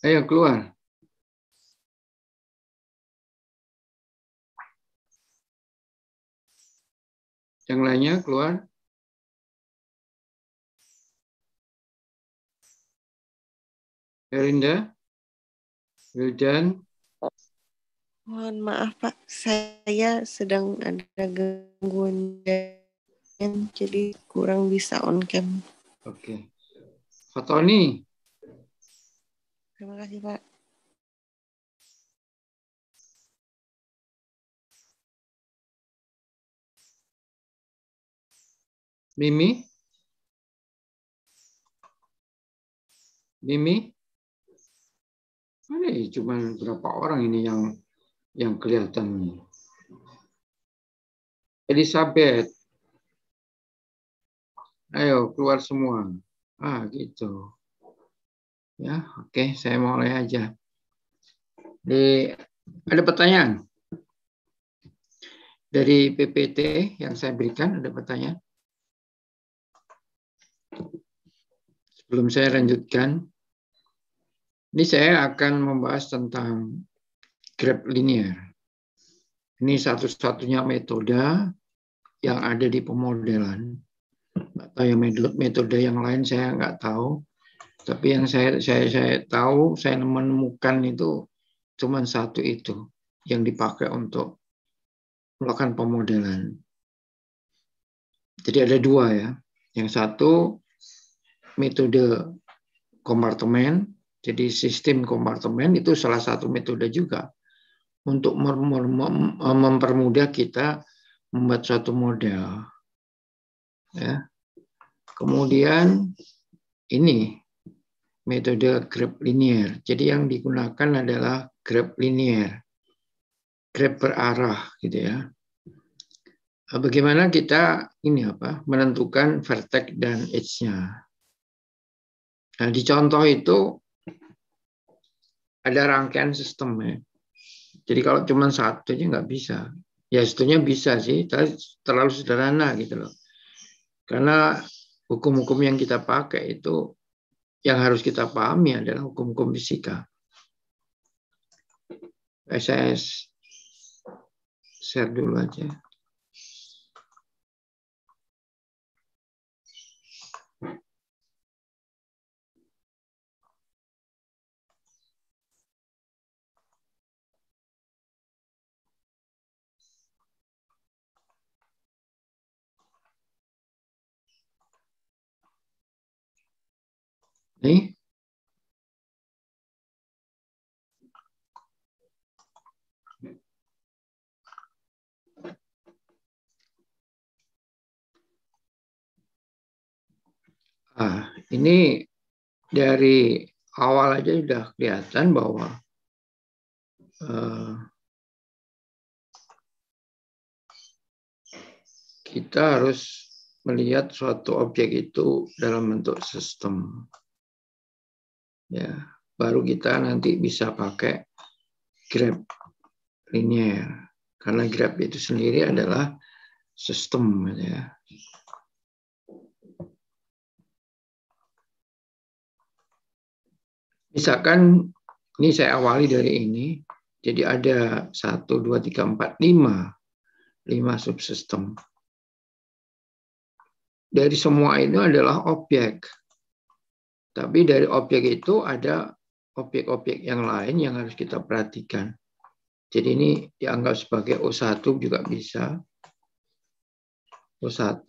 Ayo keluar. Yang lainnya keluar. Erinda, Wildan. Mohon maaf Pak, saya sedang ada gangguan jadi kurang bisa on cam. Oke. Fatoni. Terima kasih Pak. Mimi. Mimi. Ini cuma berapa orang ini yang kelihatan. Elizabeth. Ayo keluar semua. Gitu. Ya, oke, saya mulai aja. Ada pertanyaan dari PPT yang saya berikan? Ada pertanyaan? Sebelum saya lanjutkan, ini saya akan membahas tentang graph linear. Ini satu-satunya metode yang ada di pemodelan. Atau yang metode yang lain saya nggak tahu. Tapi yang saya tahu, saya menemukan itu cuma satu itu yang dipakai untuk melakukan pemodelan. Jadi ada dua ya. Yang satu metode kompartemen. Jadi sistem kompartemen itu salah satu metode juga untuk mempermudah kita membuat suatu model. Ya. Kemudian ini metode graph linear. Jadi yang digunakan adalah graph linear, graph berarah, gitu ya. Bagaimana kita menentukan vertex dan edge-nya. Nah, di contoh itu ada rangkaian sistem ya. Jadi kalau cuma satu aja nggak bisa. Ya sebetulnya bisa sih, tapi terlalu sederhana gitu loh. Karena hukum-hukum yang kita pakai itu yang harus kita pahami adalah hukum-hukum fisika. Saya share dulu aja. Nih. Ini dari awal aja sudah kelihatan bahwa kita harus melihat suatu objek itu dalam bentuk sistem. Ya, baru kita nanti bisa pakai graph linear. Karena graph itu sendiri adalah sistem, ya. Misalkan ini saya awali dari ini. Jadi ada 1, 2, 3, 4, 5 subsistem. Dari semua itu adalah objek. Tapi dari objek itu ada objek-objek yang lain yang harus kita perhatikan. Jadi ini dianggap sebagai O1 juga bisa. O1.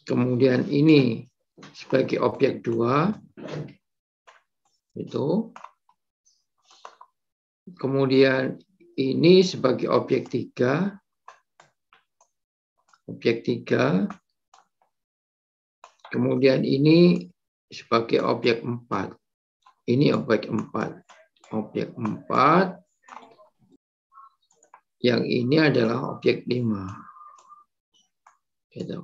Kemudian ini sebagai objek 2. Itu. Kemudian ini sebagai objek 3. Objek 3. Kemudian ini sebagai objek 4. Ini objek 4. Objek 4. Yang ini adalah objek 5. Gitu.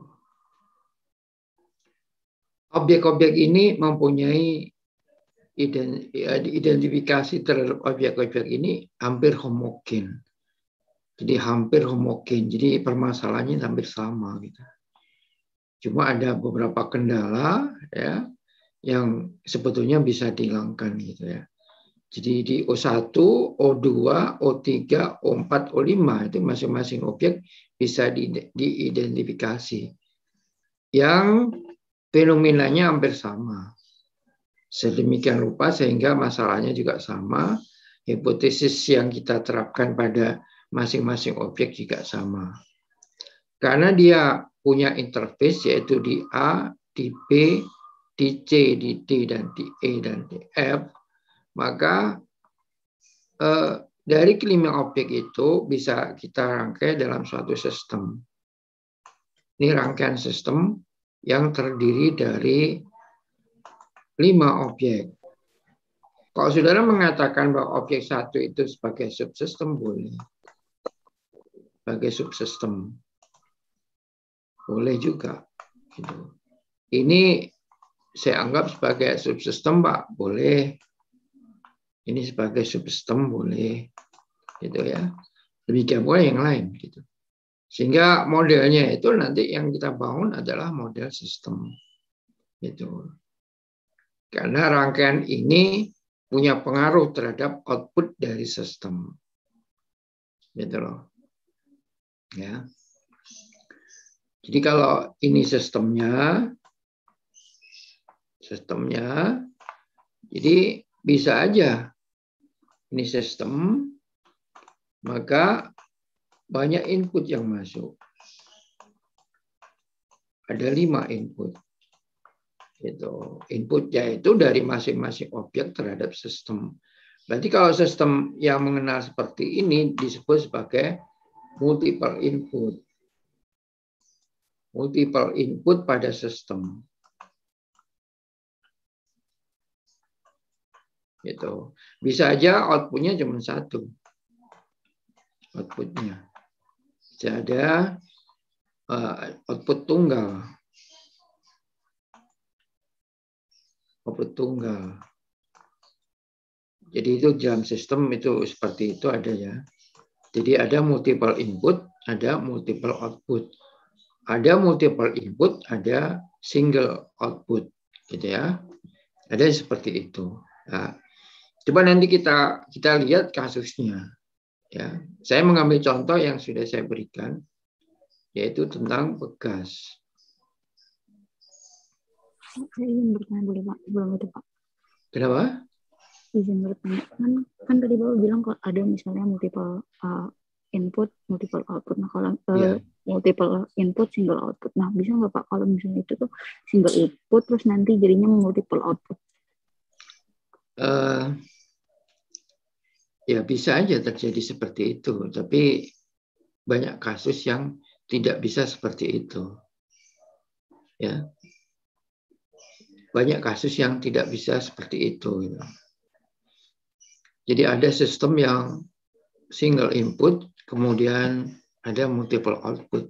Objek-objek ini mempunyai identifikasi terhadap objek-objek ini hampir homogen. Jadi hampir homogen. Jadi permasalahannya hampir sama gitu. Cuma ada beberapa kendala ya yang sebetulnya bisa dihilangkan gitu ya. Jadi di O1, O2, O3, O4, O5 itu masing-masing objek bisa diidentifikasi. Yang fenomenanya hampir sama. Sedemikian rupa sehingga masalahnya juga sama. Hipotesis yang kita terapkan pada masing-masing objek juga sama. Karena dia punya interface yaitu di A, di B, di C, di D, dan di E, dan di F, maka dari kelima objek itu bisa kita rangkai dalam suatu sistem. Ini rangkaian sistem yang terdiri dari 5 objek. Kalau saudara mengatakan bahwa objek satu itu sebagai subsistem, boleh. Sebagai subsistem. Boleh juga. Gitu. Ini saya anggap sebagai subsistem, Pak. Boleh. Ini sebagai subsistem, boleh. Gitu ya. Demikian pula yang lain. Gitu. Sehingga modelnya itu nanti yang kita bangun adalah model sistem. Gitu. Karena rangkaian ini punya pengaruh terhadap output dari sistem. Gitu loh. Ya. Jadi kalau ini sistemnya, jadi bisa aja ini sistem, maka banyak input yang masuk. Ada 5 input. Itu inputnya itu dari masing-masing objek terhadap sistem. Berarti kalau sistem yang mengenal seperti ini disebut sebagai multiple input. Multiple input pada sistem. Gitu. Bisa aja outputnya cuma 1. Outputnya. Bisa ada output tunggal. Output tunggal. Jadi itu dalam sistem itu seperti itu ada ya. Jadi ada multiple input, ada multiple output. Ada multiple input, ada single output, gitu ya. Ada seperti itu. Nah, coba nanti kita lihat kasusnya. Ya, saya mengambil contoh yang sudah saya berikan, yaitu tentang bekas. Saya ingin bertanya boleh Pak, belum itu Pak. Kenapa? Izin bertanya, kan tadi Bapak bilang kalau ada misalnya multiple input, multiple output. Nah kalau multiple input, single output. Nah bisa nggak Pak kalau misalnya itu tuh single input terus nanti jadinya multiple output? Ya bisa aja terjadi seperti itu, tapi banyak kasus yang tidak bisa seperti itu. Ya. Banyak kasus yang tidak bisa seperti itu. Jadi ada sistem yang single input, kemudian ada multiple output.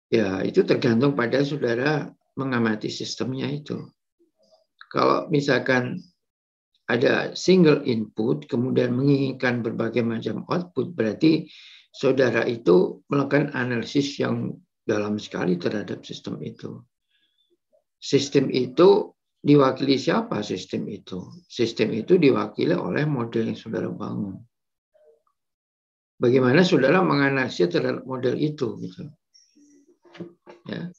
Ya, itu tergantung pada saudara mengamati sistemnya itu. Kalau misalkan ada single input, kemudian menginginkan berbagai macam output, berarti saudara itu melakukan analisis yang dalam sekali terhadap sistem itu. Sistem itu diwakili siapa sistem itu? Sistem itu diwakili oleh model yang saudara bangun. Bagaimana saudara menganalisis terhadap model itu? Gitu. Ya.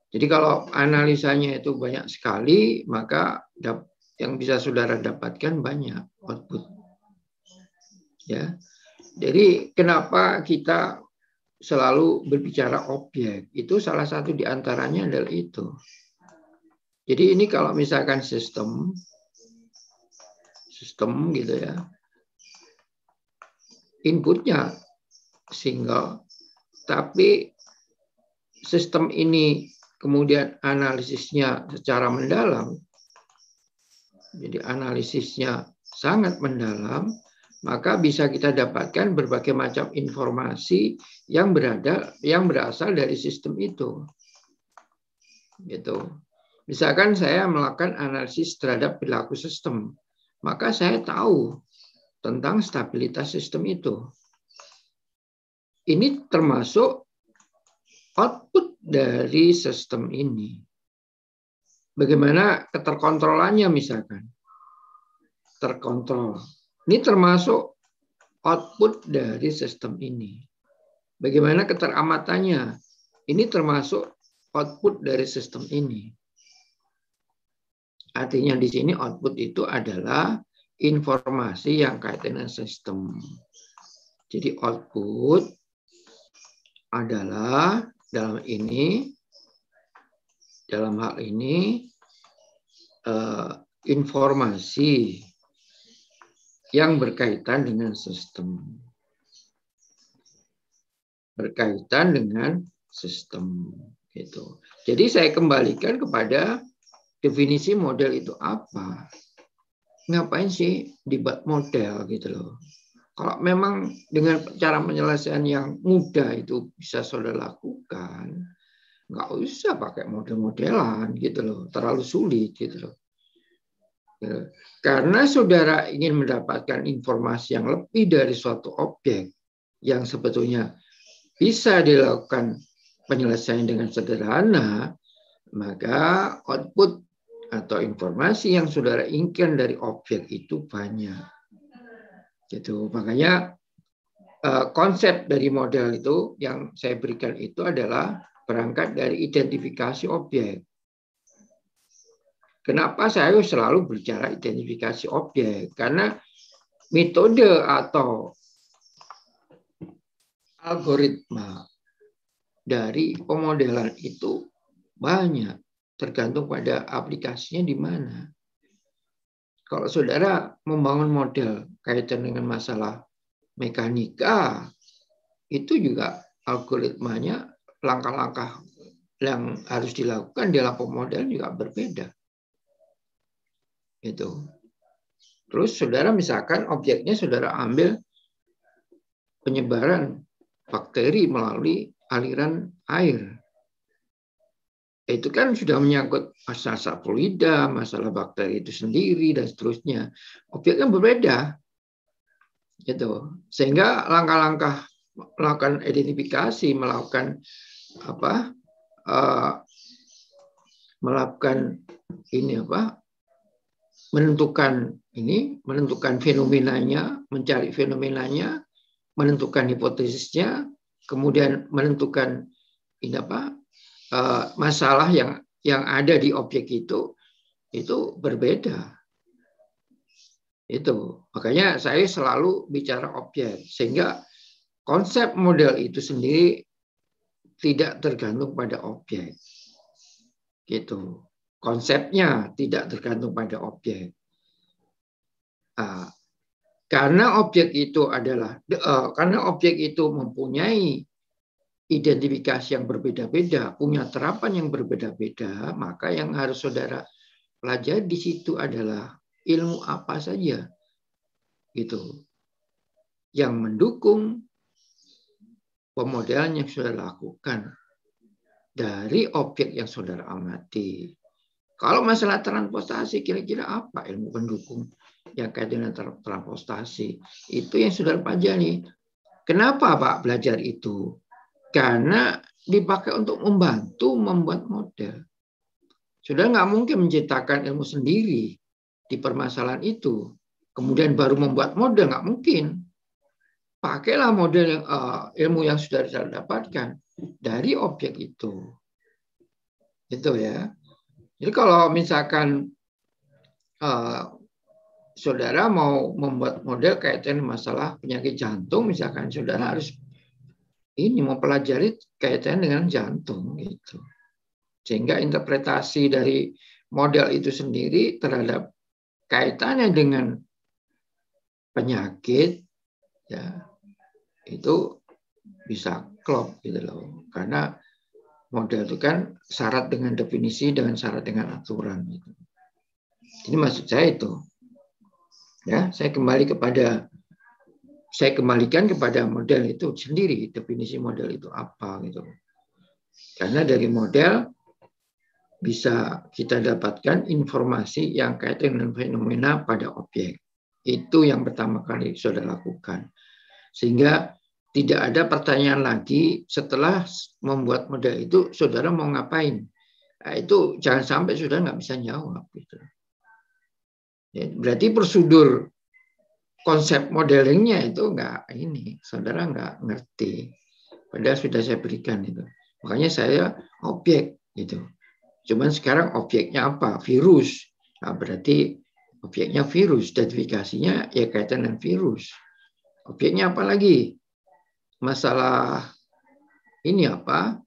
Jadi kalau analisanya itu banyak sekali, maka yang bisa saudara dapatkan banyak output. Ya. Jadi kenapa kita selalu berbicara objek? Itu salah satu di antaranya adalah itu. Jadi ini kalau misalkan sistem gitu ya, inputnya single, tapi sistem ini kemudian analisisnya secara mendalam, jadi analisisnya sangat mendalam, maka bisa kita dapatkan berbagai macam informasi yang berasal dari sistem itu. Gitu. Misalkan saya melakukan analisis terhadap perilaku sistem, maka saya tahu tentang stabilitas sistem itu. Ini termasuk output dari sistem ini. bagaimana keterkontrolannya misalkan. Terkontrol. Ini termasuk output dari sistem ini. Bagaimana keteramatannya. Ini termasuk output dari sistem ini. Artinya di sini output itu adalah informasi yang kaitan dengan sistem. Jadi output adalah dalam hal ini informasi yang berkaitan dengan sistem. Berkaitan dengan sistem. Gitu. Jadi saya kembalikan kepada definisi model itu apa. Ngapain sih dibuat model gitu loh. Kalau memang dengan cara penyelesaian yang mudah itu bisa saudara lakukan, nggak usah pakai model-modelan gitu loh, terlalu sulit gitu loh. Karena saudara ingin mendapatkan informasi yang lebih dari suatu objek yang sebetulnya bisa dilakukan penyelesaian dengan sederhana, maka output atau informasi yang saudara inginkan dari objek itu banyak. Gitu. Makanya konsep dari model itu yang saya berikan itu adalah berangkat dari identifikasi objek. Kenapa saya selalu bicara identifikasi objek? Karena metode atau algoritma dari pemodelan itu banyak, tergantung pada aplikasinya di mana. Kalau saudara membangun model kaitan dengan masalah mekanika, itu juga algoritmanya, langkah-langkah yang harus dilakukan dalam pemodel juga berbeda. Itu. Terus saudara misalkan objeknya saudara ambil penyebaran bakteri melalui aliran air. Itu kan sudah menyangkut masalah saproida, masalah bakteri itu sendiri dan seterusnya. Objeknya berbeda, gitu. Sehingga langkah-langkah melakukan identifikasi, melakukan menentukan fenomenanya, mencari fenomenanya, menentukan hipotesisnya, kemudian menentukan masalah yang ada di objek itu berbeda. Itu makanya saya selalu bicara objek, sehingga konsep model itu sendiri tidak tergantung pada objek. Gitu. Konsepnya tidak tergantung pada objek. Karena objek itu mempunyai identifikasi yang berbeda-beda, punya terapan yang berbeda-beda, maka yang harus saudara pelajari di situ adalah ilmu apa saja gitu yang mendukung pemodelan yang saudara lakukan dari objek yang saudara amati. Kalau masalah transportasi, kira-kira apa ilmu pendukung yang kaitan dengan transportasi? Itu yang saudara pelajari. Kenapa Pak belajar itu? Karena dipakai untuk membantu membuat model. Saudara nggak mungkin menciptakan ilmu sendiri di permasalahan itu. Kemudian baru membuat model, nggak mungkin. Pakailah model yang ilmu yang sudah saya dapatkan dari objek itu. Itu ya. Jadi kalau misalkan saudara mau membuat model kaitan masalah penyakit jantung, misalkan saudara harus mempelajari kaitan dengan jantung gitu. Sehingga interpretasi dari model itu sendiri terhadap kaitannya dengan penyakit ya itu bisa klop gitu loh. Karena model itu kan syarat dengan definisi dengan syarat dengan aturan gitu. Ini maksud saya itu. Ya, saya kembalikan kepada model itu sendiri, definisi model itu apa gitu. Karena dari model bisa kita dapatkan informasi yang kaitan dengan fenomena pada objek. Itu yang pertama kali saudara lakukan. Sehingga tidak ada pertanyaan lagi setelah membuat model itu saudara mau ngapain. Nah, itu jangan sampai sudah nggak bisa jawab gitu. Ya, berarti prosedur konsep modelingnya itu nggak ini, saudara nggak ngerti. Padahal sudah saya berikan itu. Makanya saya objek gitu. Cuman sekarang objeknya apa? Virus. Nah, berarti objeknya virus, identifikasinya ya kaitan dengan virus. Objeknya apa lagi? Masalah ini apa?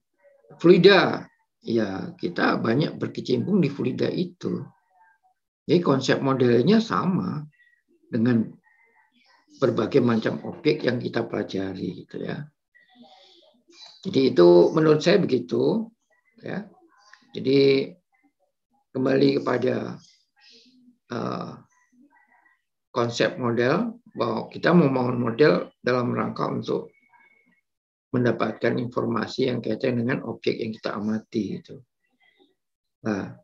Fluida. Ya, kita banyak berkecimpung di fluida itu. Jadi konsep modelnya sama dengan berbagai macam objek yang kita pelajari gitu ya. Jadi itu menurut saya begitu ya. Jadi kembali kepada konsep model, bahwa kita membangun model dalam rangka untuk mendapatkan informasi yang kaitan dengan objek yang kita amati gitu. Nah,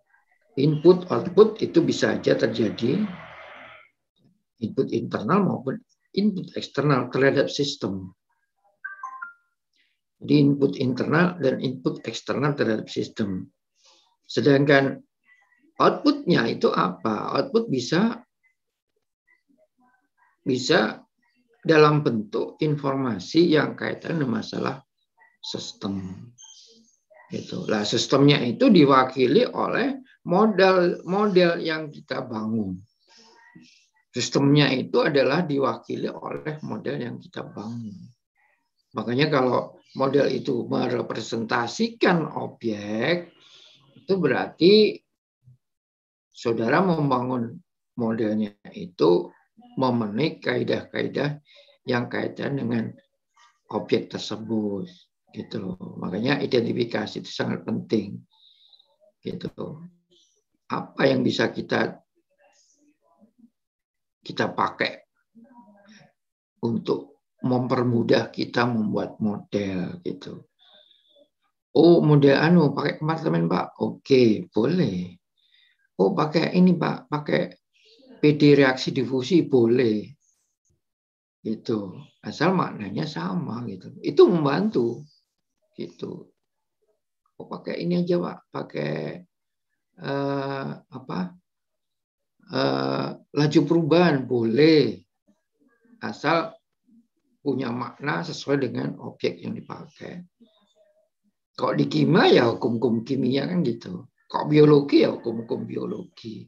input output itu bisa saja terjadi input internal maupun input eksternal terhadap sistem. Jadi input internal dan input eksternal terhadap sistem. Sedangkan outputnya itu apa? Output bisa dalam bentuk informasi yang kaitan dengan masalah sistem. Gitu. Nah, sistemnya itu diwakili oleh model yang kita bangun. Sistemnya itu adalah diwakili oleh model yang kita bangun. Makanya kalau model itu merepresentasikan objek, itu berarti saudara membangun modelnya itu memenuhi kaidah-kaidah yang kaitan dengan objek tersebut. Gitu loh. Makanya identifikasi itu sangat penting. Gitu. Apa yang bisa kita pakai untuk mempermudah kita membuat model gitu. Oh, model pakai kompartemen, Pak. Oke, boleh. Oh, pakai ini, Pak, pakai PD reaksi difusi, boleh. Gitu. Asal maknanya sama gitu. Itu membantu. Gitu. Oh, pakai ini aja, Pak. Pakai laju perubahan, boleh. Asal punya makna sesuai dengan objek yang dipakai. Kalau di kimia ya hukum-hukum kimia kan gitu. Kalau biologi ya hukum-hukum biologi.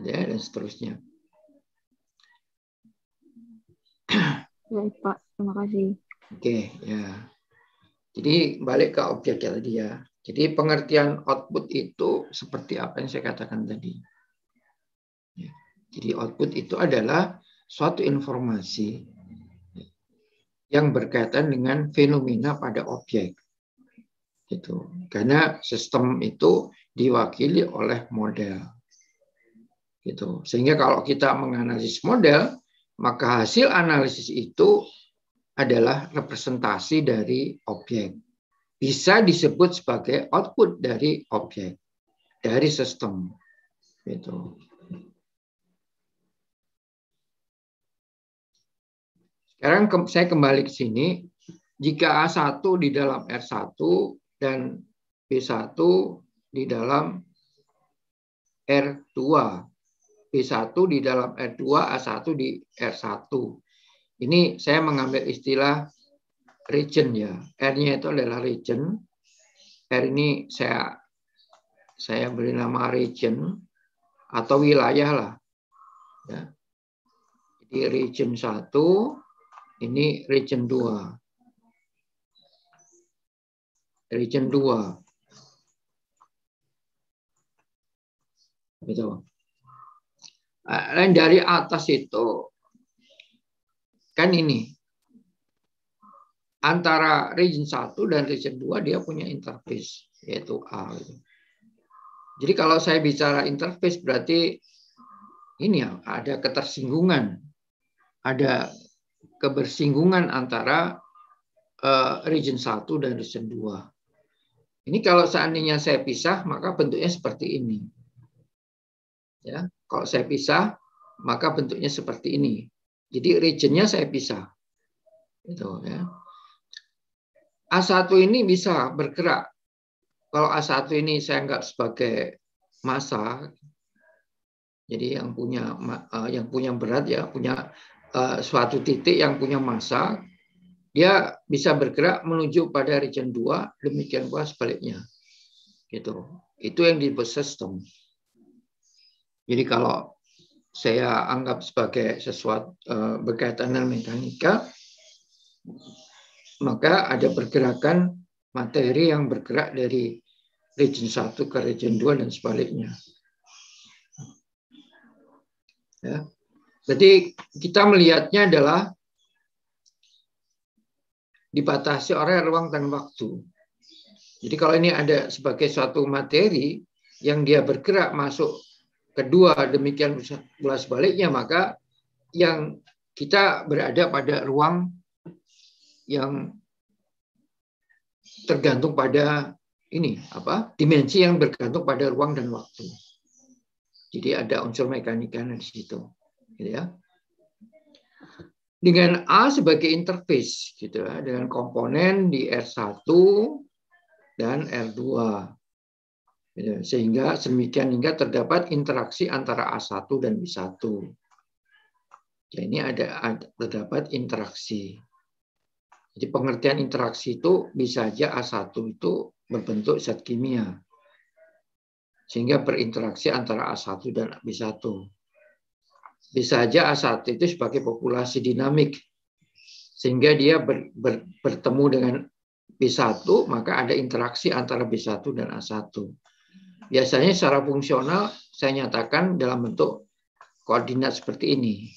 Ya, dan seterusnya. Baik, Pak. Terima kasih. Oke, ya. Jadi balik ke objek ya tadi ya. Jadi pengertian output itu seperti apa yang saya katakan tadi. Ya. Jadi output itu adalah suatu informasi yang berkaitan dengan fenomena pada objek. Gitu. Karena sistem itu diwakili oleh model. Gitu. Sehingga kalau kita menganalisis model, maka hasil analisis itu adalah representasi dari objek. Bisa disebut sebagai output dari objek, dari sistem. Gitu. Sekarang saya kembali ke sini. Jika A1 di dalam R1 dan B1 di dalam R2. B1 di dalam R2, A1 di R1. Ini saya mengambil istilah region ya. R-nya itu adalah region. R ini saya beri nama region atau wilayah lah. Ya. Jadi region 1, ini region 2. Region 2. Gitu. Lain dari atas itu kan ini. Antara region 1 dan region 2 dia punya interface yaitu A. Jadi kalau saya bicara interface berarti ini ya, ada ketersinggungan. Ada kebersinggungan antara region 1 dan region 2. Ini kalau seandainya saya pisah, maka bentuknya seperti ini. Ya, kalau saya pisah, maka bentuknya seperti ini. Jadi regionnya saya pisah. Gitu, ya. A1 ini bisa bergerak kalau A1 ini saya anggap sebagai massa, jadi yang punya berat ya, punya suatu titik yang punya massa, dia bisa bergerak menuju pada region 2, demikian pula sebaliknya. Gitu. Itu yang disebut system. Jadi kalau saya anggap sebagai sesuatu berkaitan dengan mekanika, maka ada pergerakan materi yang bergerak dari region 1 ke region 2 dan sebaliknya. Ya. Jadi kita melihatnya adalah dibatasi oleh ruang dan waktu. Jadi kalau ini ada sebagai suatu materi yang dia bergerak masuk kedua, demikian pula sebaliknya, maka yang kita berada pada ruang yang tergantung pada dimensi yang bergantung pada ruang dan waktu. Jadi ada unsur mekanika di situ, gitu ya. Dengan A sebagai interface, gitu ya, dengan komponen di R1 dan R2. Sehingga sedemikian hingga terdapat interaksi antara A1 dan B1. Ya, ini terdapat interaksi. Jadi pengertian interaksi itu bisa saja A1 itu berbentuk zat kimia. Sehingga berinteraksi antara A1 dan B1. Bisa saja A1 itu sebagai populasi dinamik. Sehingga dia bertemu dengan B1, maka ada interaksi antara B1 dan A1. Biasanya secara fungsional saya nyatakan dalam bentuk koordinat seperti ini.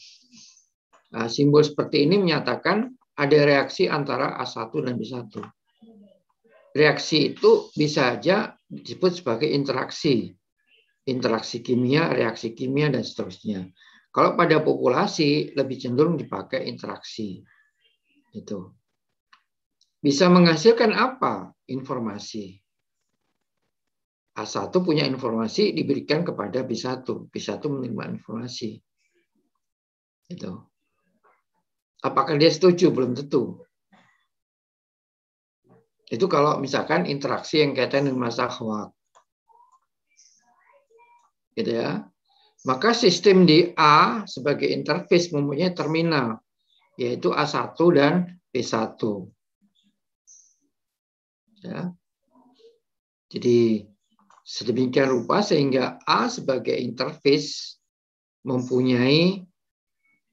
Nah, simbol seperti ini menyatakan ada reaksi antara A1 dan B1. Reaksi itu bisa saja disebut sebagai interaksi. Interaksi kimia, reaksi kimia, dan seterusnya. Kalau pada populasi lebih cenderung dipakai interaksi. Itu. Bisa menghasilkan apa? Informasi. A1 punya informasi diberikan kepada B1. B1 menerima informasi. Itu. Apakah dia setuju? Belum tentu. Itu kalau misalkan interaksi yang kaitan dengan massa Hawk. Gitu ya. Maka sistem di A sebagai interface mempunyai terminal, yaitu A1 dan B1. Ya. Jadi sedemikian rupa sehingga A sebagai interface mempunyai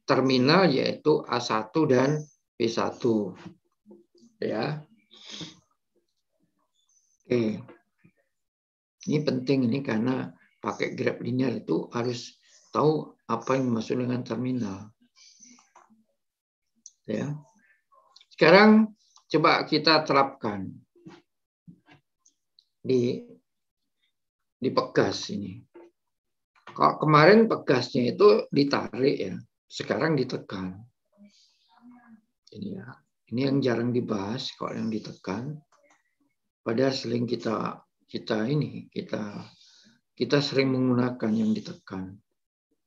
terminal yaitu A1 dan B1. Ya. Oke. Ini penting ini karena pakai graf linear itu harus tahu apa yang dimaksud dengan terminal. Ya. Sekarang coba kita terapkan di pegas ini. Kalau kemarin pegasnya itu ditarik ya, sekarang ditekan. Ini ya, ini yang jarang dibahas kalau yang ditekan. Padahal sering kita sering menggunakan yang ditekan.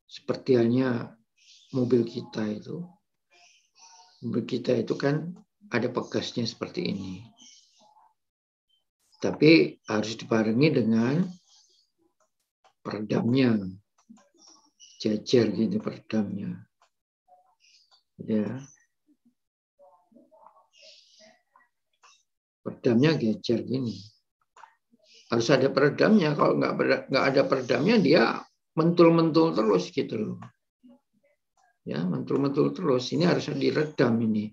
Seperti halnya mobil kita itu. Mobil kita itu kan ada pegasnya seperti ini. Tapi harus dibarengi dengan peredamnya. Jajar gitu peredamnya. Ya. Peredamnya jajar gini. Harus ada peredamnya. Kalau nggak ada peredamnya, dia mentul-mentul terus gitu loh. Ya, mentul-mentul terus. Ini harus diredam ini.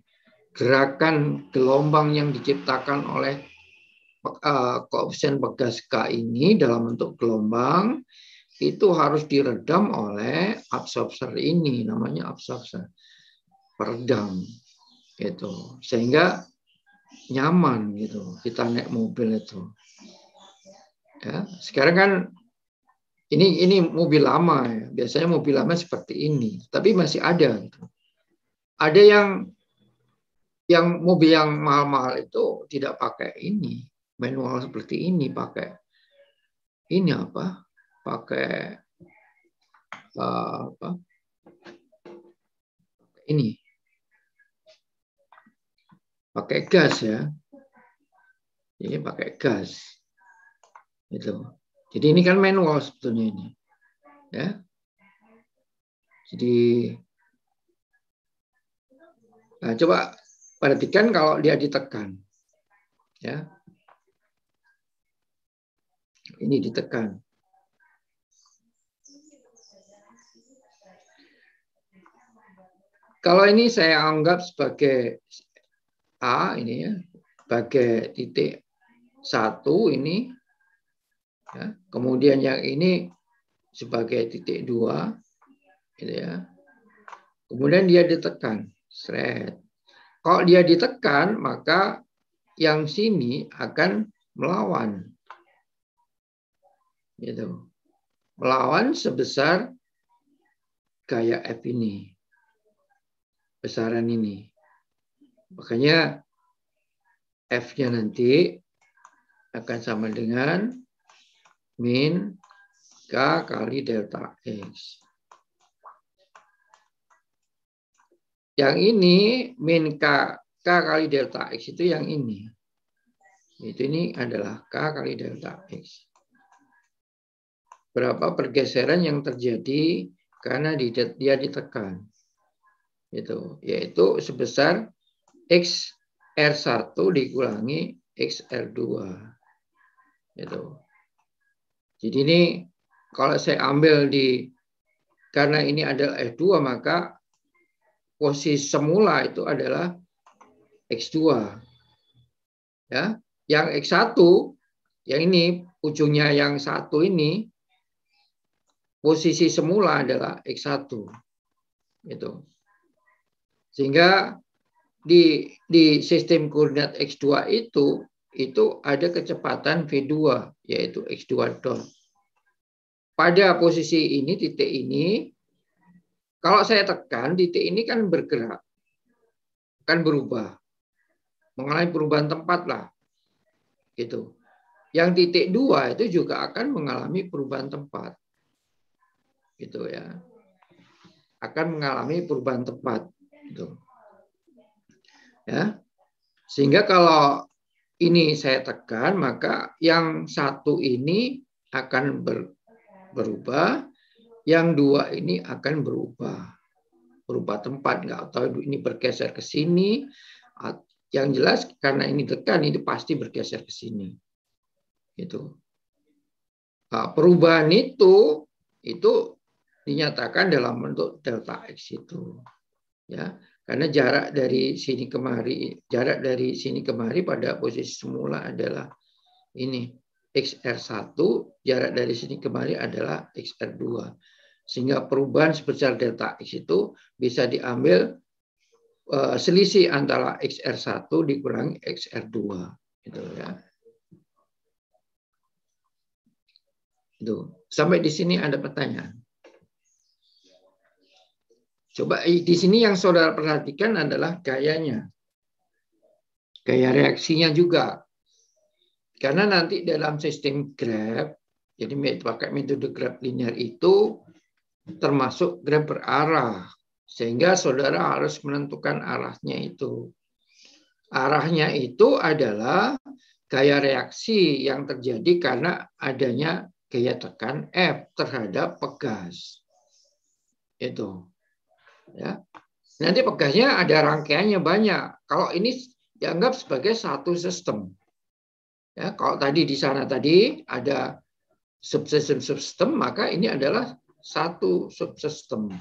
Gerakan gelombang yang diciptakan oleh koefisien pegas K ini dalam bentuk gelombang itu harus diredam oleh absorber ini, namanya absorber. Peredam gitu. Sehingga nyaman gitu kita naik mobil itu. Ya, sekarang kan ini mobil lama ya. Biasanya mobil lama seperti ini, tapi masih ada gitu. Ada yang mobil yang mahal-mahal itu tidak pakai ini, manual seperti ini, pakai ini apa? Pakai apa? Ini. Pakai gas ya. Ini pakai gas. Itu. Jadi ini kan manual sebetulnya ini. Ya. Jadi nah, coba perhatikan kalau dia ditekan. Ya. Ini ditekan. Kalau ini saya anggap sebagai A ini ya, sebagai titik 1 ini, ya. Kemudian yang ini sebagai titik 2, gitu ya. Kemudian dia ditekan, seret. Kalau dia ditekan, maka yang sini akan melawan, gitu. Melawan sebesar gaya F ini, besaran ini. Makanya F-nya nanti akan sama dengan min K kali delta X. Yang ini min K kali delta X itu yang ini. Itu ini adalah K kali delta X. Berapa pergeseran yang terjadi karena dia ditekan. Yaitu sebesar X R1 dikurangi X R2. Jadi ini kalau saya ambil karena ini adalah F2, maka posisi semula itu adalah X2. Ya, yang X1, yang ini ujungnya yang 1 ini, posisi semula adalah X1. Sehingga di sistem koordinat X2 itu ada kecepatan V2, yaitu X2 dot. Pada posisi ini, titik ini, kalau saya tekan, titik ini kan bergerak, kan berubah, mengalami perubahan tempat lah, gitu. Yang titik 2 itu juga akan mengalami perubahan tempat, gitu ya, akan mengalami perubahan tempat, gitu. Ya, sehingga kalau ini saya tekan, maka yang 1 ini akan berubah, yang 2 ini akan berubah tempat, nggak tahu ini bergeser ke sini. Yang jelas karena ini tekan, ini pasti bergeser ke sini. Gitu. Nah, perubahan itu dinyatakan dalam bentuk delta X itu. Ya, karena jarak dari sini kemari pada posisi semula adalah ini XR1, jarak dari sini kemari adalah XR2. Sehingga perubahan sebesar delta X itu bisa diambil selisih antara XR1 dikurangi XR2. Gitu ya. Itu. Sampai di sini ada pertanyaan. Coba di sini yang saudara perhatikan adalah gayanya. Gaya reaksinya juga. Karena nanti dalam sistem graf, jadi pakai metode graf linear itu termasuk graf berarah. Sehingga saudara harus menentukan arahnya itu. Arahnya itu adalah gaya reaksi yang terjadi karena adanya gaya tekan F terhadap pegas. Itu. Ya. Nanti pegasnya ada rangkaiannya banyak. Kalau ini dianggap sebagai satu sistem. Ya, kalau tadi di sana tadi ada subsistem, maka ini adalah satu subsistem.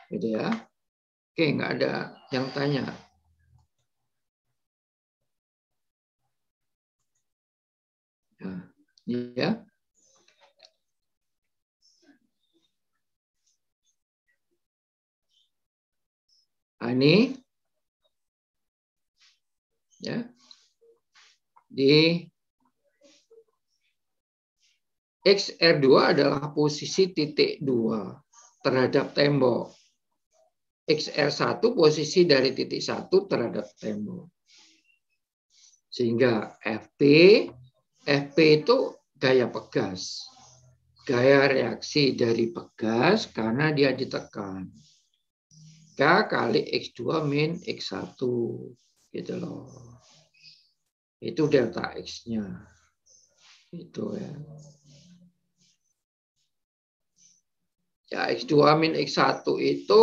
Gitu ya. Oke, nggak ada yang tanya. Ya. Ini ya. Di XR2 adalah posisi titik 2 terhadap tembok. XR1 posisi dari titik 1 terhadap tembok. Sehingga FP itu gaya pegas. Gaya reaksi dari pegas karena dia ditekan. K kali X2 min X1. Gitu loh. Itu delta X-nya. Itu ya. Ya, X2 min X1 itu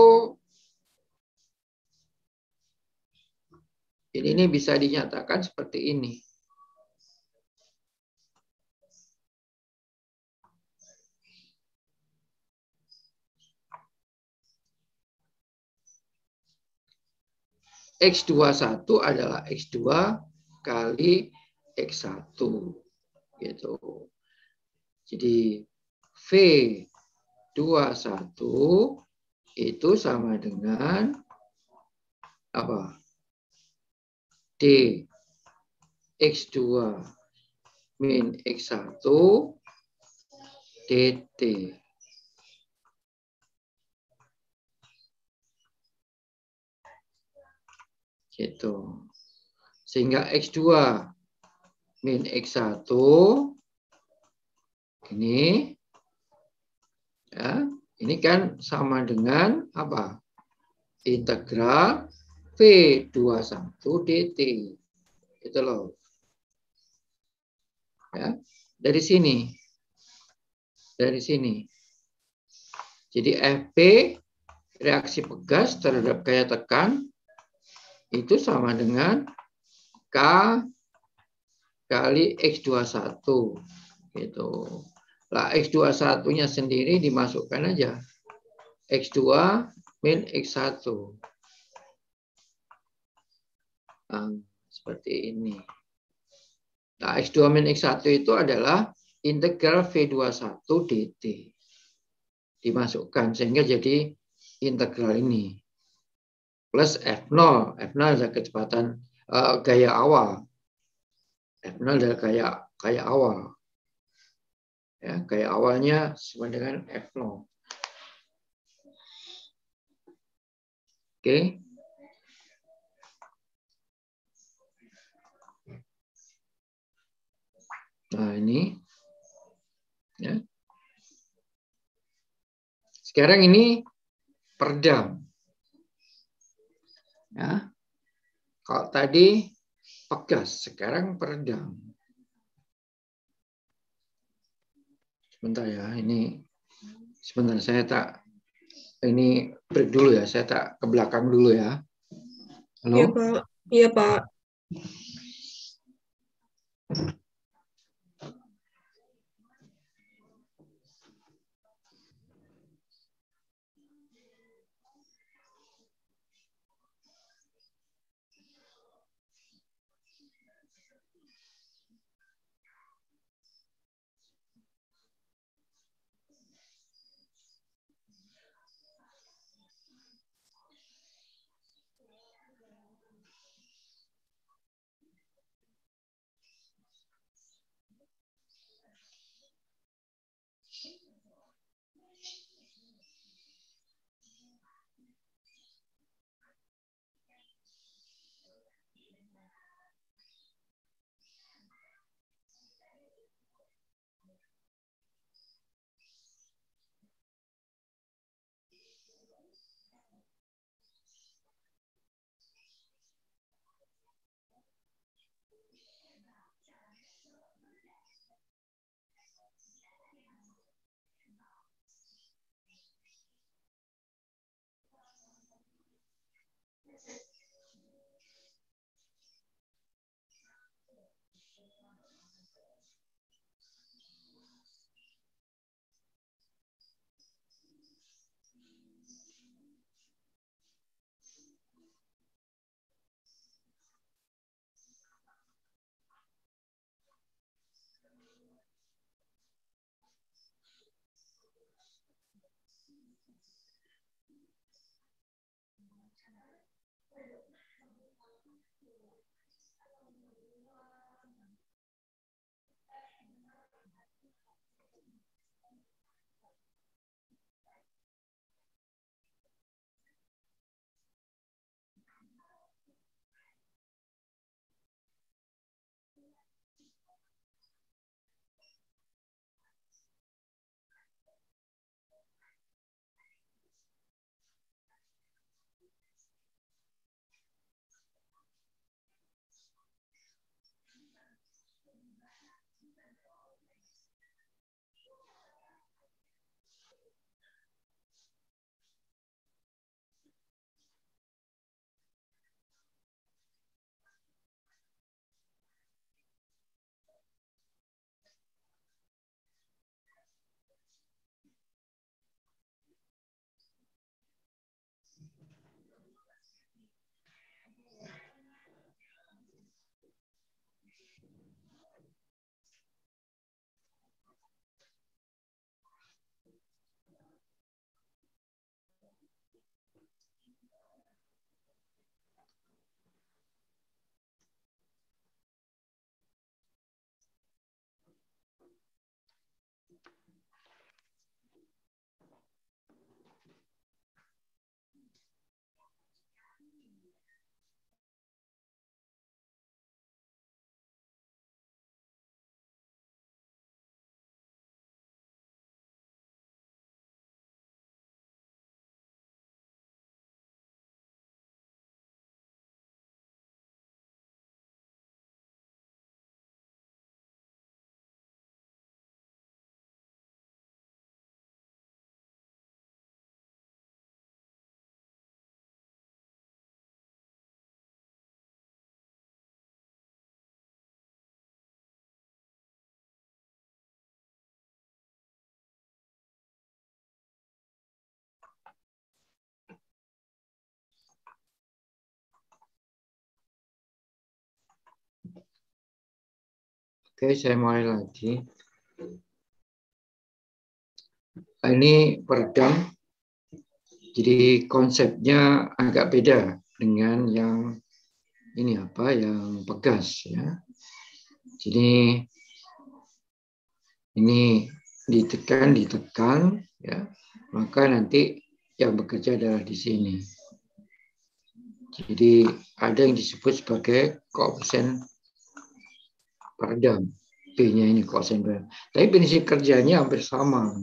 ini bisa dinyatakan seperti ini. X21 adalah X2 kali X1 gitu. Jadi V21 itu sama dengan apa? D X2 min X1 dt. Gitu. Sehingga X2 min X1 ini ya, ini kan sama dengan apa? Integral V21 dt. Itu loh. Ya, dari sini. Dari sini. Jadi Fp reaksi pegas terhadap gaya tekan itu sama dengan K kali X21 gitu. Lah X21-nya sendiri dimasukkan aja. X2 min X1. Nah, seperti ini. Nah, X2 min X1 itu adalah integral V21 dt. Dimasukkan sehingga jadi integral ini. Plus F0. F0 adalah kecepatan gaya awal. F0 adalah gaya awal. Ya, gaya awalnya sama dengan F0. Oke. Nah, ini. Ya. Sekarang ini peredam. Ya. Kalau tadi pegas, sekarang peredam. Sebentar ya, ini sebentar saya ini break dulu ya, saya tak ke belakang dulu ya. Halo? Iya, Pak. Iya, Pak. Oke, saya mulai lagi. Ini peredam. Jadi konsepnya agak beda dengan yang ini apa, yang pegas ya. Jadi ini ditekan ya, maka nanti yang bekerja adalah di sini. Jadi ada yang disebut sebagai koefisien peredam. P-nya ini koefisien peredam. Tapi prinsip kerjanya hampir sama.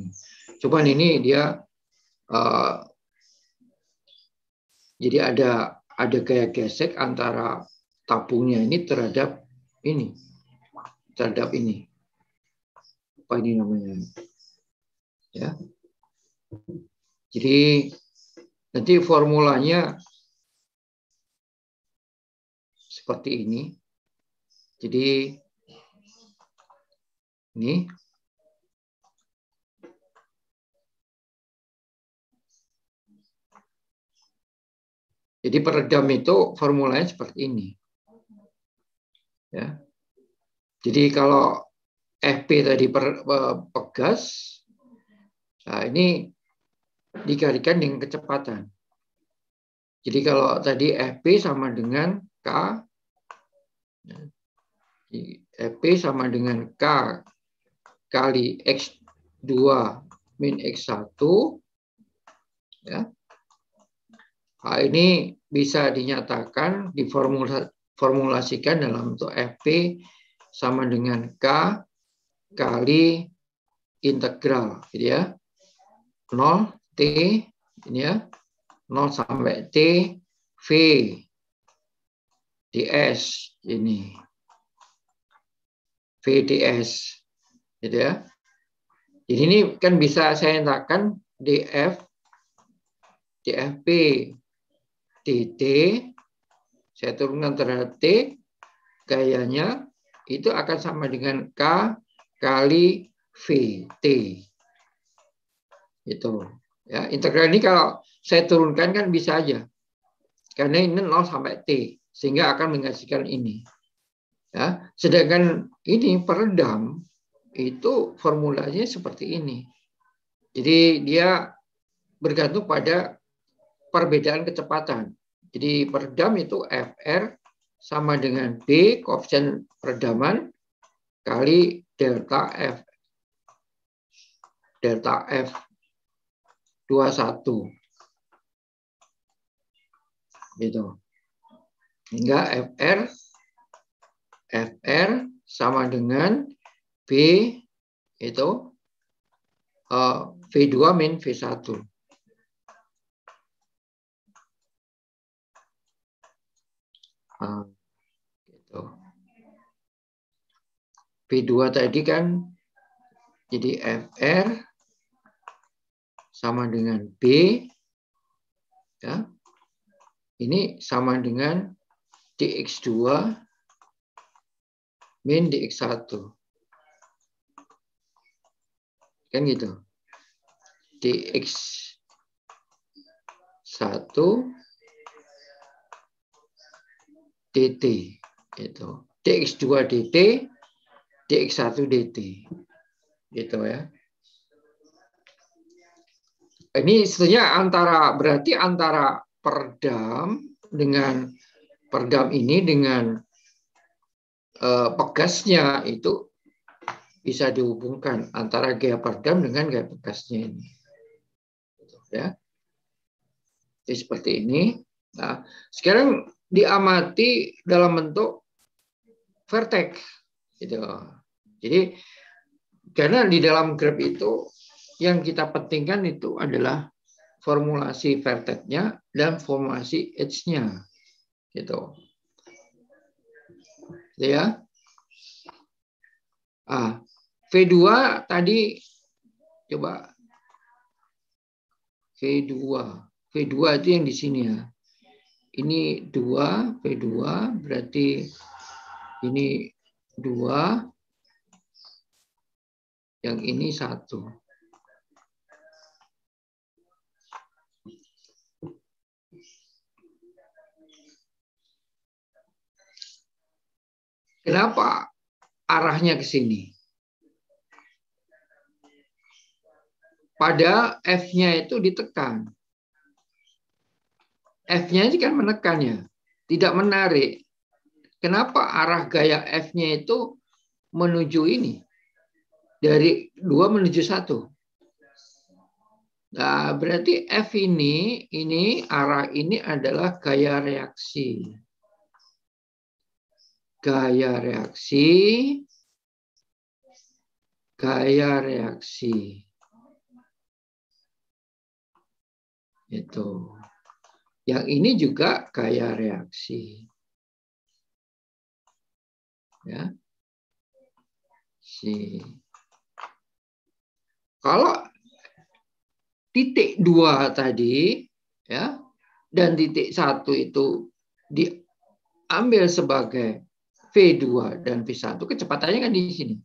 Cuman ini dia jadi ada kayak gesek antara tabungnya ini terhadap ini. Apa ini namanya? Ya. Jadi nanti formulanya seperti ini. Jadi ini jadi peredam itu formulanya seperti ini. Ya. Jadi kalau FP tadi pegas, nah ini dikalikan dengan kecepatan. Jadi kalau tadi FP sama dengan K, FP sama dengan K kali X2 min X1, ya. Nah, ini bisa dinyatakan, diformulasikan dalam bentuk FP sama dengan K kali integral, gitu ya. 0 T, ini ya. 0 sampai T, V, ds, ini. V ds, gitu ya. Jadi ini kan bisa saya nyatakan df, dfp, dt, saya turunkan terhadap T, gayanya itu akan sama dengan K kali VT. Itu. Ya, integral ini kalau saya turunkan kan bisa aja. Karena ini 0 sampai T, sehingga akan menghasilkan ini. Ya, sedangkan ini peredam itu formulanya seperti ini. Jadi dia bergantung pada perbedaan kecepatan. Jadi peredam itu Fr sama dengan B, koefisien peredaman, kali delta F. Delta F 21. Gitu. Hingga Fr sama dengan B itu V2 min V1. Gitu. V2 tadi kan jadi Fr sama dengan B, ya. Ini sama dengan dx2 min dx1. Kan gitu. dx1 dt itu. dx2 dt, dx1 dt. Gitu ya. Ini sebenarnya berarti antara peredam ini dengan pegasnya itu bisa dihubungkan antara gaya peredam dengan gaya pegasnya ini. Ya. Jadi seperti ini. Nah, sekarang diamati dalam bentuk vertex. Gitu. Jadi karena di dalam graf itu yang kita pentingkan itu adalah formulasi vertexnya dan formulasi edge-nya. Gitu. Ya. V2 tadi coba V2. V2 itu yang di sini ya. Ini 2, V2 berarti ini 2, yang ini 1. Kenapa arahnya ke sini. Pada F-nya itu ditekan. F-nya ini kan menekan ya, tidak menarik. Kenapa arah gaya F-nya itu menuju ini? Dari 2 menuju 1. Nah, berarti F ini arah ini adalah gaya reaksi. Gaya reaksi. Gaya reaksi. Itu. Yang ini juga gaya reaksi. Ya. Kalau titik 2 tadi ya dan titik 1 itu diambil sebagai V2 dan V1, kecepatannya kan di sini.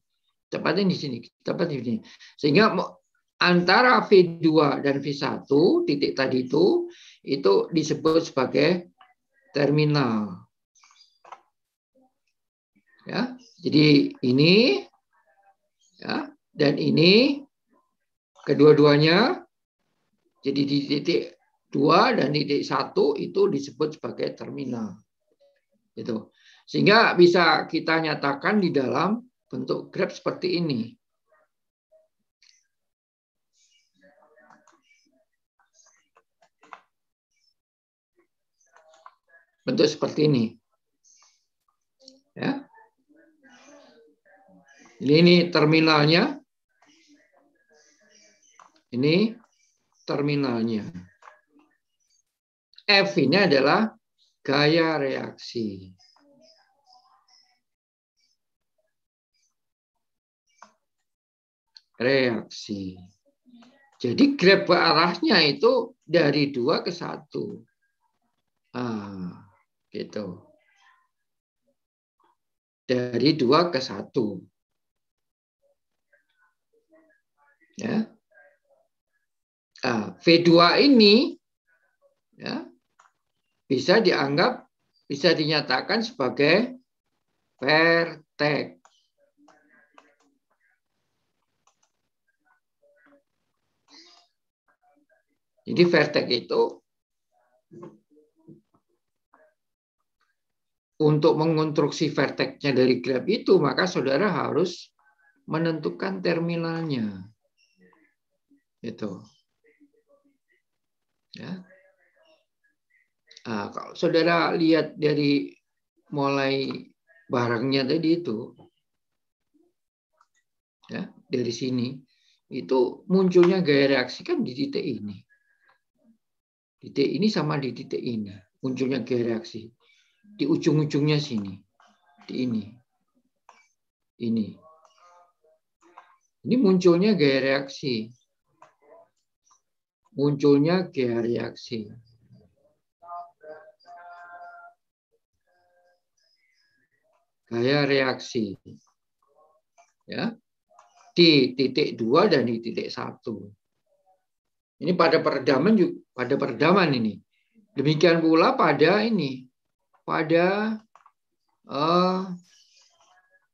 Kecepatan di sini, kecepatan di sini. Sehingga antara V2 dan V1 titik tadi itu disebut sebagai terminal. Ya, jadi ini ya, dan ini kedua-duanya jadi di titik 2 dan titik 1 itu disebut sebagai terminal. Gitu. Sehingga bisa kita nyatakan di dalam bentuk graf seperti ini. Bentuk seperti ini. Ya. Ini terminalnya. Ini terminalnya. F ini adalah gaya reaksi. Reaksi. Jadi graf arahnya itu dari 2 ke 1. Gitu. Dari 2 ke 1. Ya. V2 ini ya, bisa dinyatakan sebagai vertex. Jadi vertex itu untuk mengonstruksi vertexnya dari graf itu, maka saudara harus menentukan terminalnya. Itu. Ya. Kalau saudara lihat dari mulai barangnya tadi itu, ya, dari sini, itu munculnya gaya reaksi kan di titik ini. Titik ini sama di titik ini, munculnya gaya reaksi. Di ujung-ujungnya sini, di ini. Ini munculnya gaya reaksi. Munculnya gaya reaksi. Gaya reaksi. Ya. Di titik 2 dan di titik 1. Ini pada peredaman ini. Demikian pula pada ini. Pada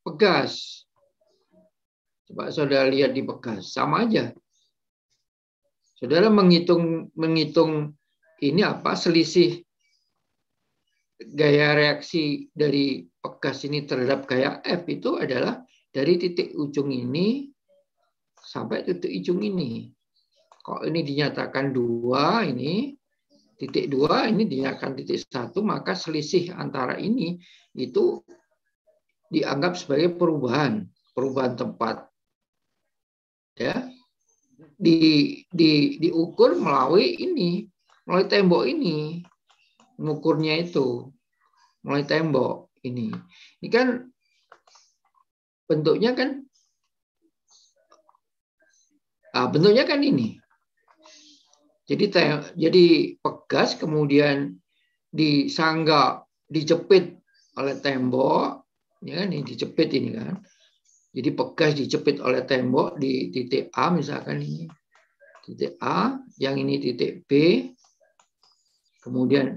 pegas. Coba saudara lihat di pegas, sama aja. Saudara menghitung ini apa selisih gaya reaksi dari pegas ini terhadap gaya F itu adalah dari titik ujung ini sampai titik ujung ini. Kalau ini dinyatakan 2, ini titik 2, ini dinyatakan titik 1, maka selisih antara ini itu dianggap sebagai perubahan tempat. Ya. Diukur melalui tembok ini. Mengukurnya itu melalui tembok ini. Ini kan bentuknya kan ini. Jadi pegas kemudian disangga, dijepit oleh tembok, ya kan, ini dijepit ini kan. Jadi pegas dijepit oleh tembok di titik A misalkan ini. Titik A, yang ini titik B. Kemudian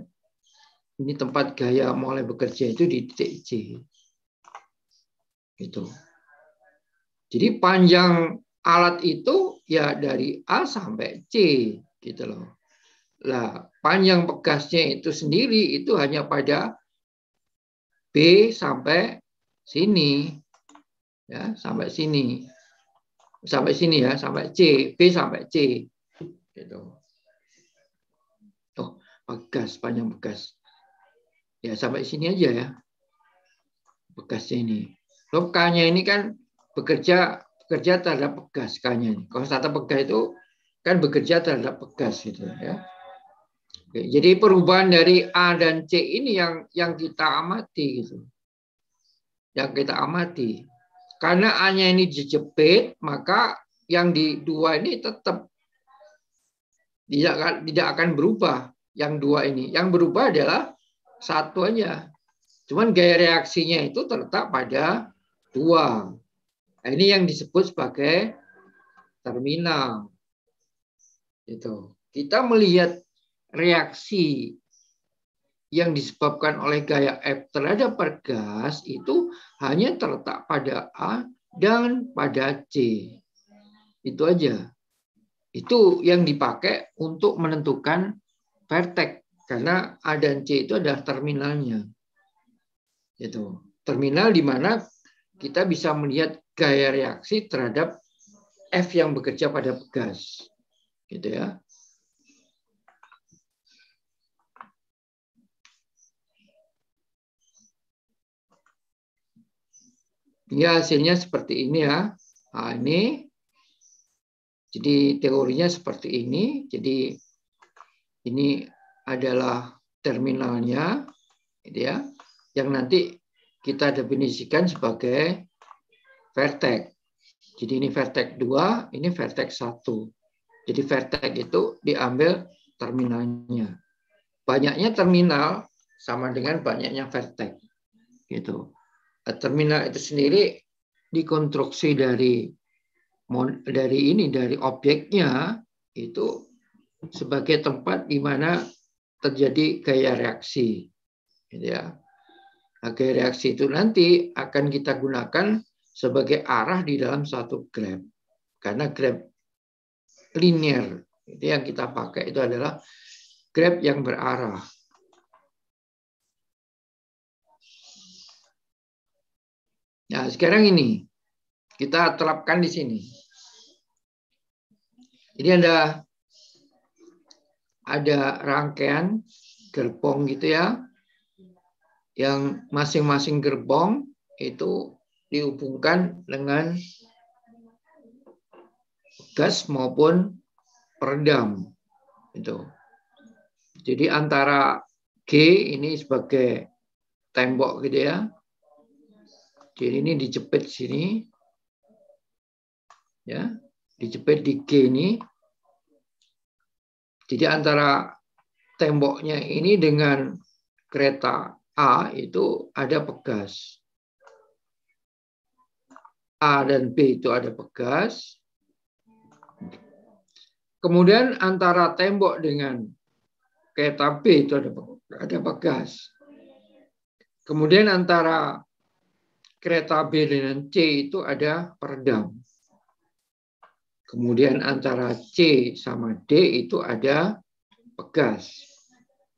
ini tempat gaya mulai bekerja itu di titik C. Gitu. Jadi panjang alat itu ya dari A sampai C gitu loh. Lah, panjang pegasnya itu sendiri itu hanya pada B sampai sini. Ya, sampai sini. Sampai sini ya, sampai C, B sampai C. Gitu. Oh, pegas, panjang pegas. Ya, sampai sini aja ya. Pegasnya ini. Loh, K-nya ini kan bekerja terhadap pegas K-nya ini. Konstanta pegas itu kan bekerja terhadap pegas gitu ya. Oke, jadi perubahan dari A dan C ini yang kita amati gitu. Yang kita amati. Karena A-nya ini dijepit, maka yang di dua ini tetap tidak akan berubah. Yang dua ini. Yang berubah adalah satu aja. Cuman gaya reaksinya itu terletak pada dua. Nah, ini yang disebut sebagai terminal. Itu. Kita melihat reaksi yang disebabkan oleh gaya F terhadap gas itu hanya terletak pada A dan pada C. Itu aja. Itu yang dipakai untuk menentukan vertex. Karena A dan C itu adalah terminalnya. Itu. Terminal di mana kita bisa melihat gaya reaksi terhadap F yang bekerja pada gas. Gitu ya. Ya, hasilnya seperti ini ya. Nah, ini. Jadi teorinya seperti ini. Jadi ini adalah terminalnya, gitu ya, yang nanti kita definisikan sebagai vertex. Jadi ini vertex 2, ini vertex 1. Jadi vertex itu diambil terminalnya. Banyaknya terminal sama dengan banyaknya vertex. Gitu. Terminal itu sendiri dikonstruksi dari objeknya itu sebagai tempat di mana terjadi gaya reaksi. Gitu ya. Nah, gaya reaksi itu nanti akan kita gunakan sebagai arah di dalam suatu graf. Karena graf linear itu yang kita pakai itu adalah graf yang berarah. Nah, sekarang ini kita terapkan di sini. Jadi ada rangkaian gerbong gitu ya, yang masing-masing gerbong itu dihubungkan dengan gas maupun peredam. Itu. Jadi antara G ini sebagai tembok gitu ya. Jadi ini dijepit sini. Ya, dijepit di G ini. Jadi antara temboknya ini dengan kereta A itu ada pegas. A dan B itu ada pegas. Kemudian antara tembok dengan kereta B itu ada pegas. Kemudian antara kereta B dengan C itu ada peredam. Kemudian antara C sama D itu ada pegas.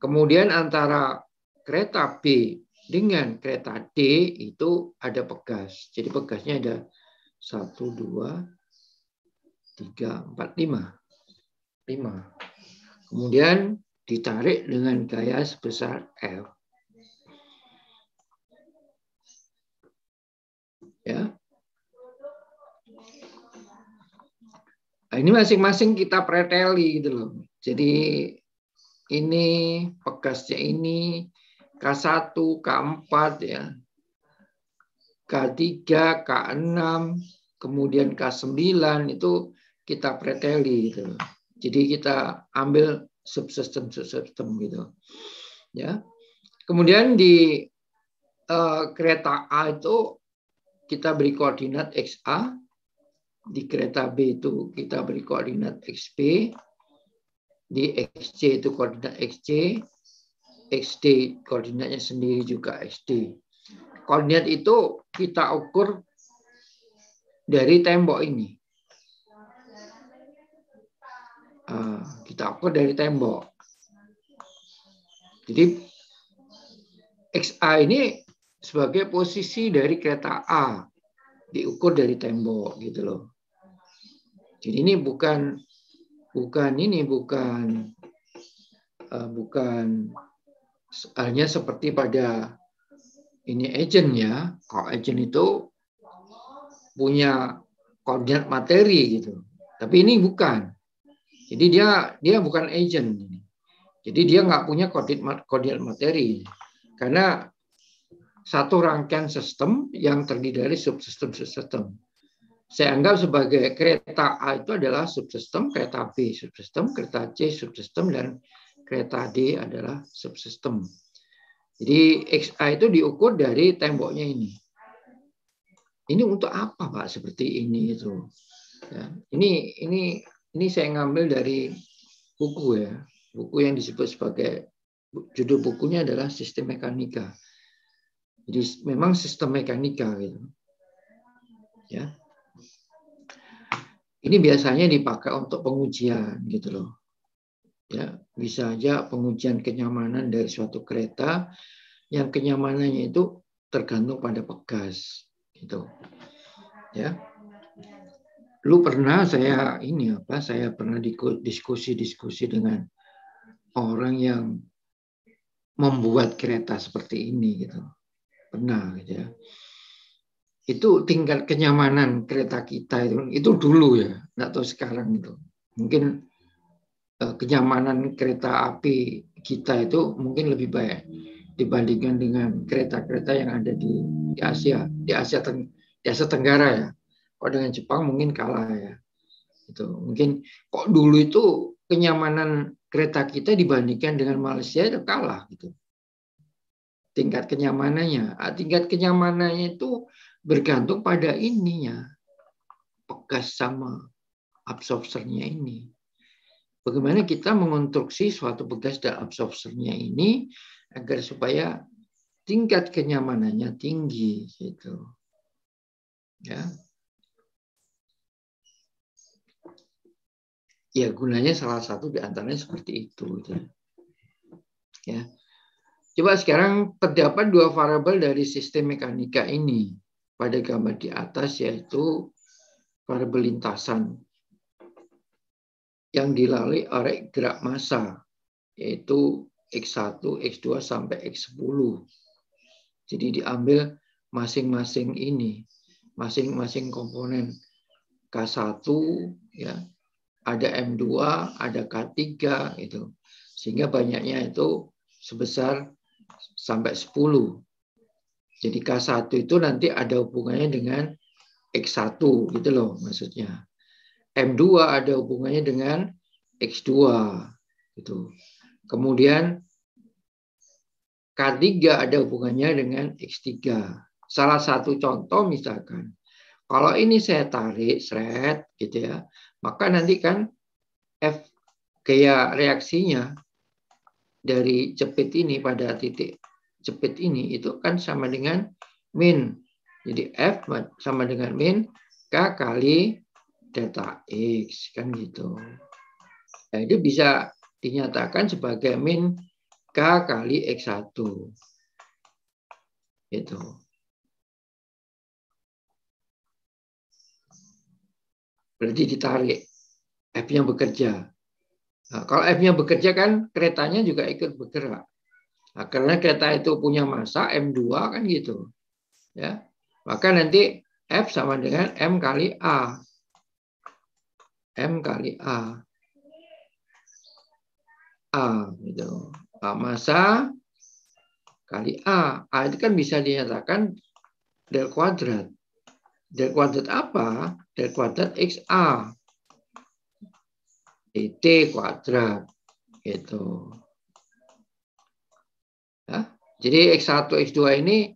Kemudian antara kereta B dengan kereta D itu ada pegas. Jadi pegasnya ada 1, 2, 3, 4, 5. Kemudian ditarik dengan gaya sebesar F. Ya. Nah, ini masing-masing kita preteli gitu loh. Jadi ini pegasnya ini K1, K4 ya. K3, K6, kemudian K9 itu kita preteli gitu. Jadi kita ambil subsistem gitu. Ya. Kemudian di kereta A itu kita beri koordinat XA. Di kereta B itu kita beri koordinat XB. Di XC itu koordinat XC. XD koordinatnya sendiri juga XD. Koordinat itu kita ukur dari tembok ini. Kita ukur dari tembok. Jadi XA ini sebagai posisi dari kereta A diukur dari tembok gitu loh. Jadi ini bukan hanya seperti pada ini agent ya. Kalau agent itu punya koordinat materi gitu. Tapi ini bukan. Jadi dia bukan agent. Jadi dia nggak punya koordinat materi. Karena satu rangkaian sistem yang terdiri dari subsistem. Saya anggap sebagai kereta A itu adalah subsistem, kereta B subsistem, kereta C subsistem, dan kereta D adalah subsistem. Jadi XA itu diukur dari temboknya ini. Ini untuk apa Pak seperti ini itu? Ya, ini saya ngambil dari buku ya, buku yang disebut sebagai judul bukunya adalah Sistem Mekanika. Jadi memang sistem mekanika gitu. Ya. Ini biasanya dipakai untuk pengujian gitu loh. Ya, bisa aja pengujian kenyamanan dari suatu kereta yang kenyamanannya itu tergantung pada pegas gitu. Ya. Saya pernah diskusi dengan orang yang membuat kereta seperti ini gitu. Pernah gitu ya. Itu tingkat kenyamanan kereta kita itu dulu ya, nggak tahu sekarang itu. Mungkin kenyamanan kereta api kita itu mungkin lebih baik dibandingkan dengan kereta-kereta yang ada di Asia, di Asia Tenggara ya. Kalau dengan Jepang mungkin kalah ya. Itu mungkin kok dulu itu kenyamanan kereta kita dibandingkan dengan Malaysia itu kalah gitu. Tingkat kenyamanannya itu bergantung pada ininya, pegas sama absorbernya ini. Bagaimana kita mengonstruksi suatu pegas dan absorbernya ini agar supaya tingkat kenyamanannya tinggi gitu. Ya. Ya gunanya salah satu di antaranya seperti itu gitu. Ya. Coba sekarang terdapat dua variabel dari sistem mekanika ini pada gambar di atas, yaitu variabel lintasan yang dilalui oleh gerak massa, yaitu X1, X2 sampai X10. Jadi diambil masing-masing komponen K1 ya, ada M2, ada K3 itu. Sehingga banyaknya itu sebesar sampai 10. Jadi K1 itu nanti ada hubungannya dengan X1 gitu loh maksudnya. M2 ada hubungannya dengan X2 gitu. Kemudian K3 ada hubungannya dengan X3. Salah satu contoh misalkan, kalau ini saya tarik seret gitu ya, maka nanti kan F gaya reaksinya dari jepit ini pada titik jepit ini itu kan sama dengan min. Jadi F sama dengan min K kali delta X kan gitu. Nah, itu bisa dinyatakan sebagai min K kali X1. Gitu. Berarti ditarik. F-nya bekerja. Nah, kalau F-nya bekerja kan keretanya juga ikut bergerak. Nah, karena kereta itu punya massa M2 kan gitu. Ya. Maka nanti F sama dengan M kali A. M kali A. A gitu. Massa kali A. A itu kan bisa dinyatakan del kuadrat. Del kuadrat apa? Del kuadrat XA. T kuadrat. Gitu. Ya. Jadi X1, X2 ini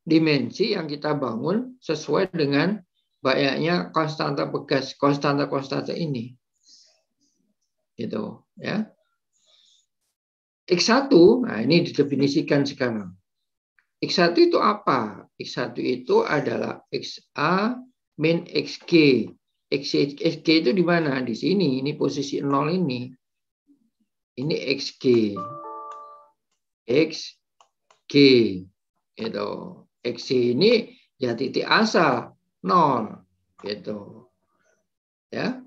dimensi yang kita bangun sesuai dengan banyaknya konstanta pegas, konstanta ini. Gitu, ya. X1, nah ini didefinisikan sekarang. X1 itu apa? X1 itu adalah XA min XG. XG itu di mana? Di sini. Ini posisi 0 ini. Ini XG. XG. Itu. XG ini ya titik asal. 0. Gitu. Ya.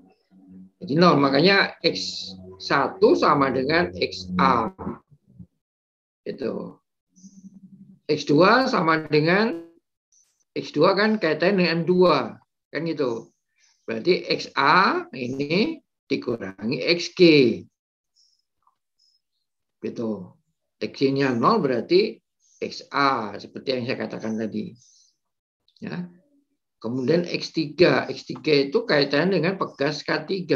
Jadi 0. Makanya X1 sama dengan XA. Gitu. X2 sama dengan X2 kan kaitannya dengan 2. Kan gitu. Berarti XA ini dikurangi XG. Gitu. X-nya 0 berarti XA. Seperti yang saya katakan tadi. Ya. Kemudian X3. X3 itu kaitannya dengan pegas K3.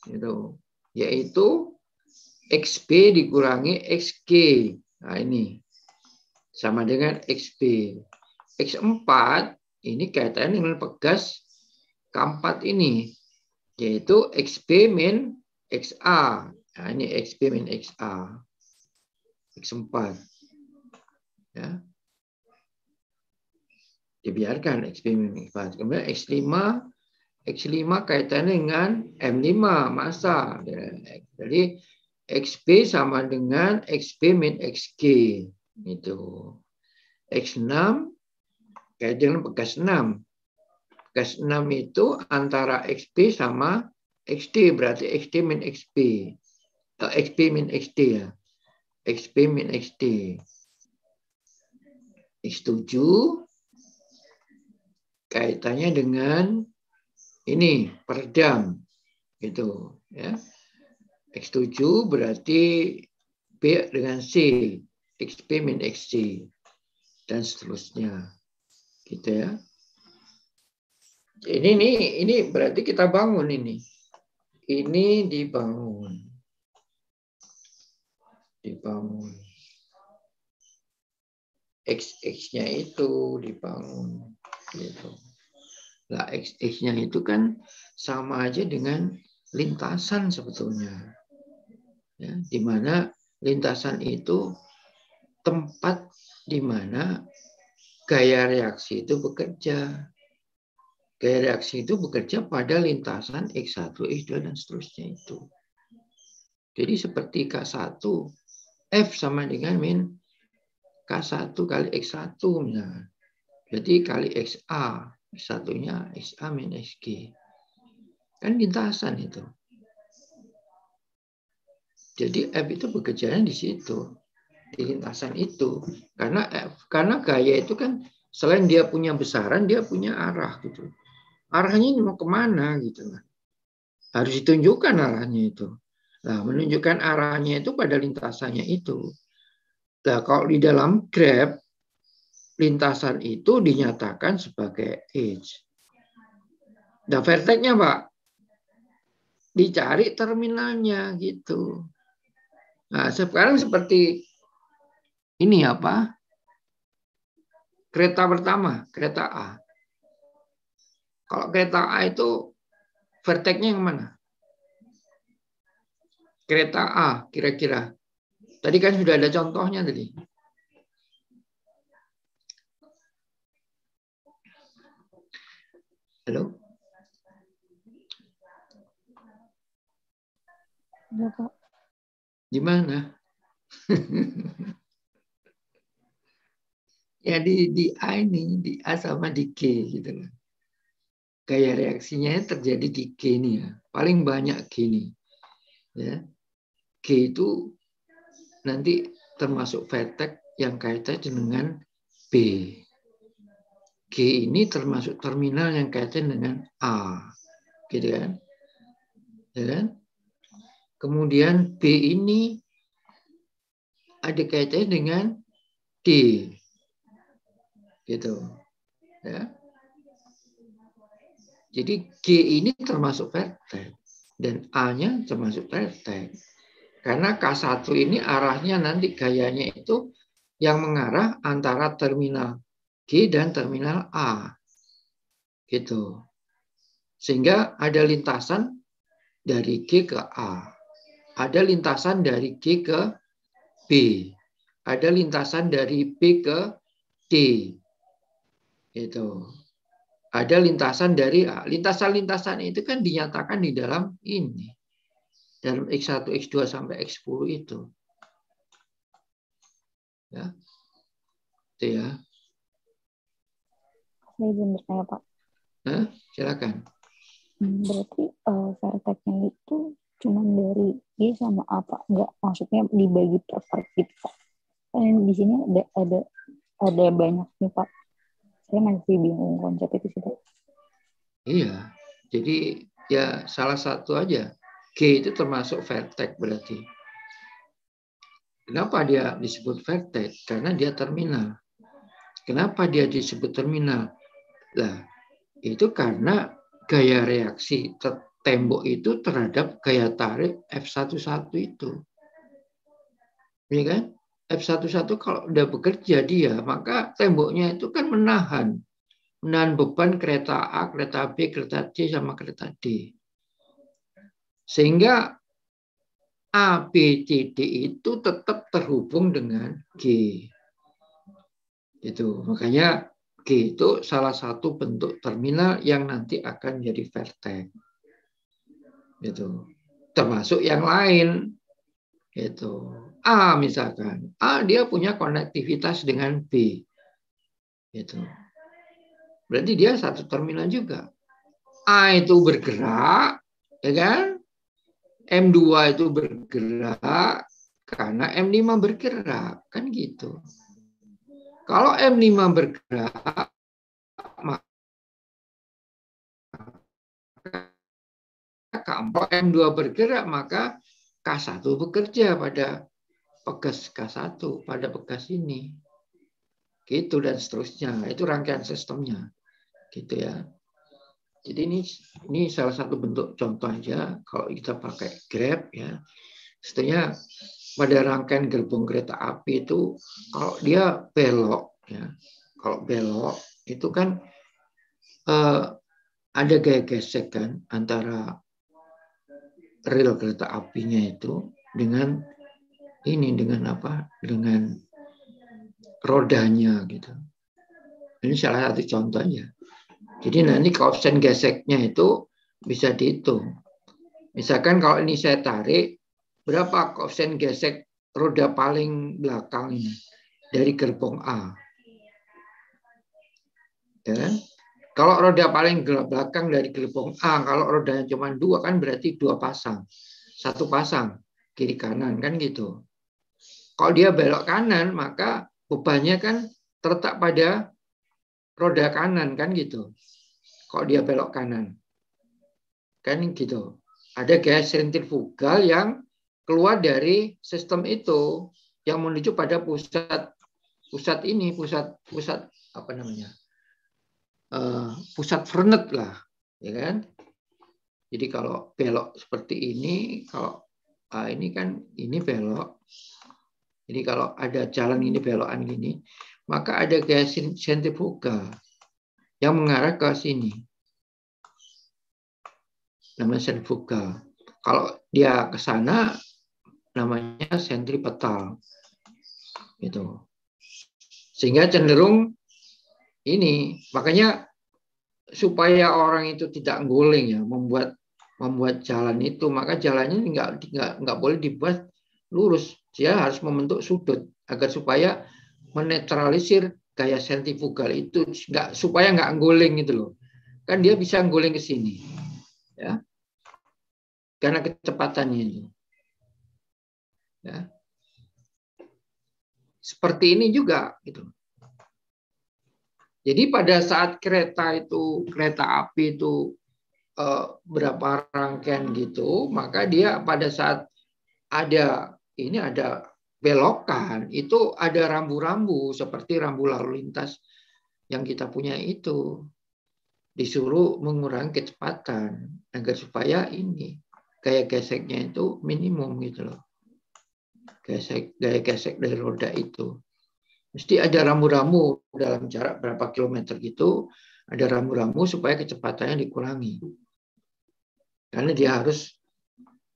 Gitu. Yaitu XB dikurangi XG. Nah ini. Sama dengan XB. X4 ini kaitannya dengan pegas K4 ini. Yaitu XB min XA. Nah ini XB min XA. X4. Ya. Dibiarkan XB min X4. Kemudian X5 kaitannya dengan M5 massa. Jadi XB sama dengan XB min XG. Itu. X6 kaitan dengan pegas 6. Pegas 6 itu antara XB sama XD. Berarti XD min XB. XB min XD ya. XB min XD. X7 kaitannya dengan ini peredam. Gitu. Ya. X7 berarti B dengan C. XB min XC dan seterusnya, gitu ya. Ini berarti kita bangun ini dibangun, XX-nya itu dibangun, gitu. Lah XX-nya itu kan sama aja dengan lintasan sebetulnya, ya, di mana lintasan itu tempat di mana gaya reaksi itu bekerja. Gaya reaksi itu bekerja pada lintasan X1, X2, dan seterusnya itu. Jadi seperti K1, F sama dengan min K1 kali X1. Nah, jadi kali XA. X1-nya XA min XG. Kan lintasan itu. Jadi F itu bekerjanya di situ. Di lintasan itu, karena gaya itu kan selain dia punya besaran, dia punya arah gitu. Arahnya ini mau kemana gitu kan? Harus ditunjukkan arahnya itu. Nah, menunjukkan arahnya itu pada lintasannya itu. Nah, kalau di dalam graf lintasan itu dinyatakan sebagai edge. Nah, vertexnya Pak, dicari terminalnya gitu. Nah, sekarang seperti ini apa? Kereta pertama, kereta A. Kalau kereta A itu vertexnya yang mana? Kereta A kira-kira. Tadi kan sudah ada contohnya tadi. Halo? Ya, Pak. Di mana? Ya di A ini, di A sama di G gitu loh. Gaya reaksinya terjadi di G ini ya. Paling banyak G ini. Ya. G itu nanti termasuk vertex yang kaitannya dengan B. G ini termasuk terminal yang kaitannya dengan A. Gitu kan? Ya kan? Kemudian B ini ada kaitannya dengan D. Gitu. Ya. Jadi G ini termasuk vertex dan A-nya termasuk vertex. Karena K1 ini arahnya nanti gayanya itu yang mengarah antara terminal G dan terminal A. Gitu. Sehingga ada lintasan dari G ke A. Ada lintasan dari G ke B. Ada lintasan dari B ke D. Itu. Ada lintasan dari A. Lintasan-lintasan itu kan dinyatakan di dalam ini. Dalam X1, X2 sampai X10 itu. Ya. Itu ya. Saya izin bertanya, Pak. Silakan. Berarti vertexnya itu cuma dari Y sama A, Pak? Enggak, maksudnya dibagi per part gitu, Pak. Kan di sini ada banyak nih, Pak. Saya masih bingung konsep itu sih, Pak. Iya, jadi ya salah satu aja. G itu termasuk vertex berarti. Kenapa dia disebut vertex? Karena dia terminal. Kenapa dia disebut terminal? Lah, itu karena gaya reaksi tembok itu terhadap gaya tarik F11 itu. Ya kan? F11 kalau udah bekerja dia, maka temboknya itu kan menahan beban kereta A, kereta B, kereta C, sama kereta D. Sehingga A, B, C, D itu tetap terhubung dengan G. Itu. Makanya G itu salah satu bentuk terminal yang nanti akan jadi vertex. Itu. Termasuk yang lain. Itu. A misalkan. A dia punya konektivitas dengan B. Itu. Berarti dia satu terminal juga. A itu bergerak, ya kan? M2 itu bergerak karena M5 bergerak, kan gitu. Kalau M5 bergerak, maka kalau M2 bergerak, maka K1 bekerja pada pegas K1, pada pegas ini. Gitu dan seterusnya. Itu rangkaian sistemnya. Gitu ya. Jadi ini salah satu bentuk contoh aja kalau kita pakai Grab ya. Setidaknya pada rangkaian gerbong kereta api itu kalau dia belok ya. Kalau belok itu kan ada gaya gesek kan antara rel kereta apinya itu dengan ini dengan apa? Dengan rodanya gitu. Ini salah satu contohnya. Jadi nanti koefisien geseknya itu bisa dihitung. Misalkan kalau ini saya tarik, berapa koefisien gesek roda paling belakang ini dari gerbong A? Ya kan? Kalau roda paling belakang dari gerbong A, kalau rodanya cuma 2 kan berarti 2 pasang. 1 pasang kiri kanan kan gitu. Kalau dia belok kanan, maka bebannya kan terletak pada roda kanan kan gitu. Kalau dia belok kanan. Kan gitu. Ada gaya sentrifugal yang keluar dari sistem itu yang menuju pada pusat apa namanya? Pusat Vernet lah, ya kan? Jadi kalau belok seperti ini, kalau ini kan ini belok. Jadi kalau ada jalan ini belokan gini, maka ada gaya sentrifugal yang mengarah ke sini. Namanya sentrifugal. Kalau dia ke sana namanya sentripetal. Gitu. Sehingga cenderung ini, makanya supaya orang itu tidak guling ya, membuat jalan itu, maka jalannya nggak boleh dibuat lurus. Dia harus membentuk sudut agar supaya menetralisir gaya sentrifugal itu, supaya nggak guling gitu loh. Kan dia bisa guling ke sini, ya, karena kecepatannya itu. Ya. Seperti ini juga gitu. Jadi pada saat kereta api itu berapa rangkaian gitu, maka dia pada saat ada belokan itu ada rambu-rambu seperti rambu lalu lintas yang kita punya itu disuruh mengurangi kecepatan agar supaya ini gaya geseknya itu minimum gitu loh. Gaya gesek dari roda itu. Mesti ada rambu-rambu dalam jarak berapa kilometer gitu, ada rambu-rambu supaya kecepatannya dikurangi. Karena dia harus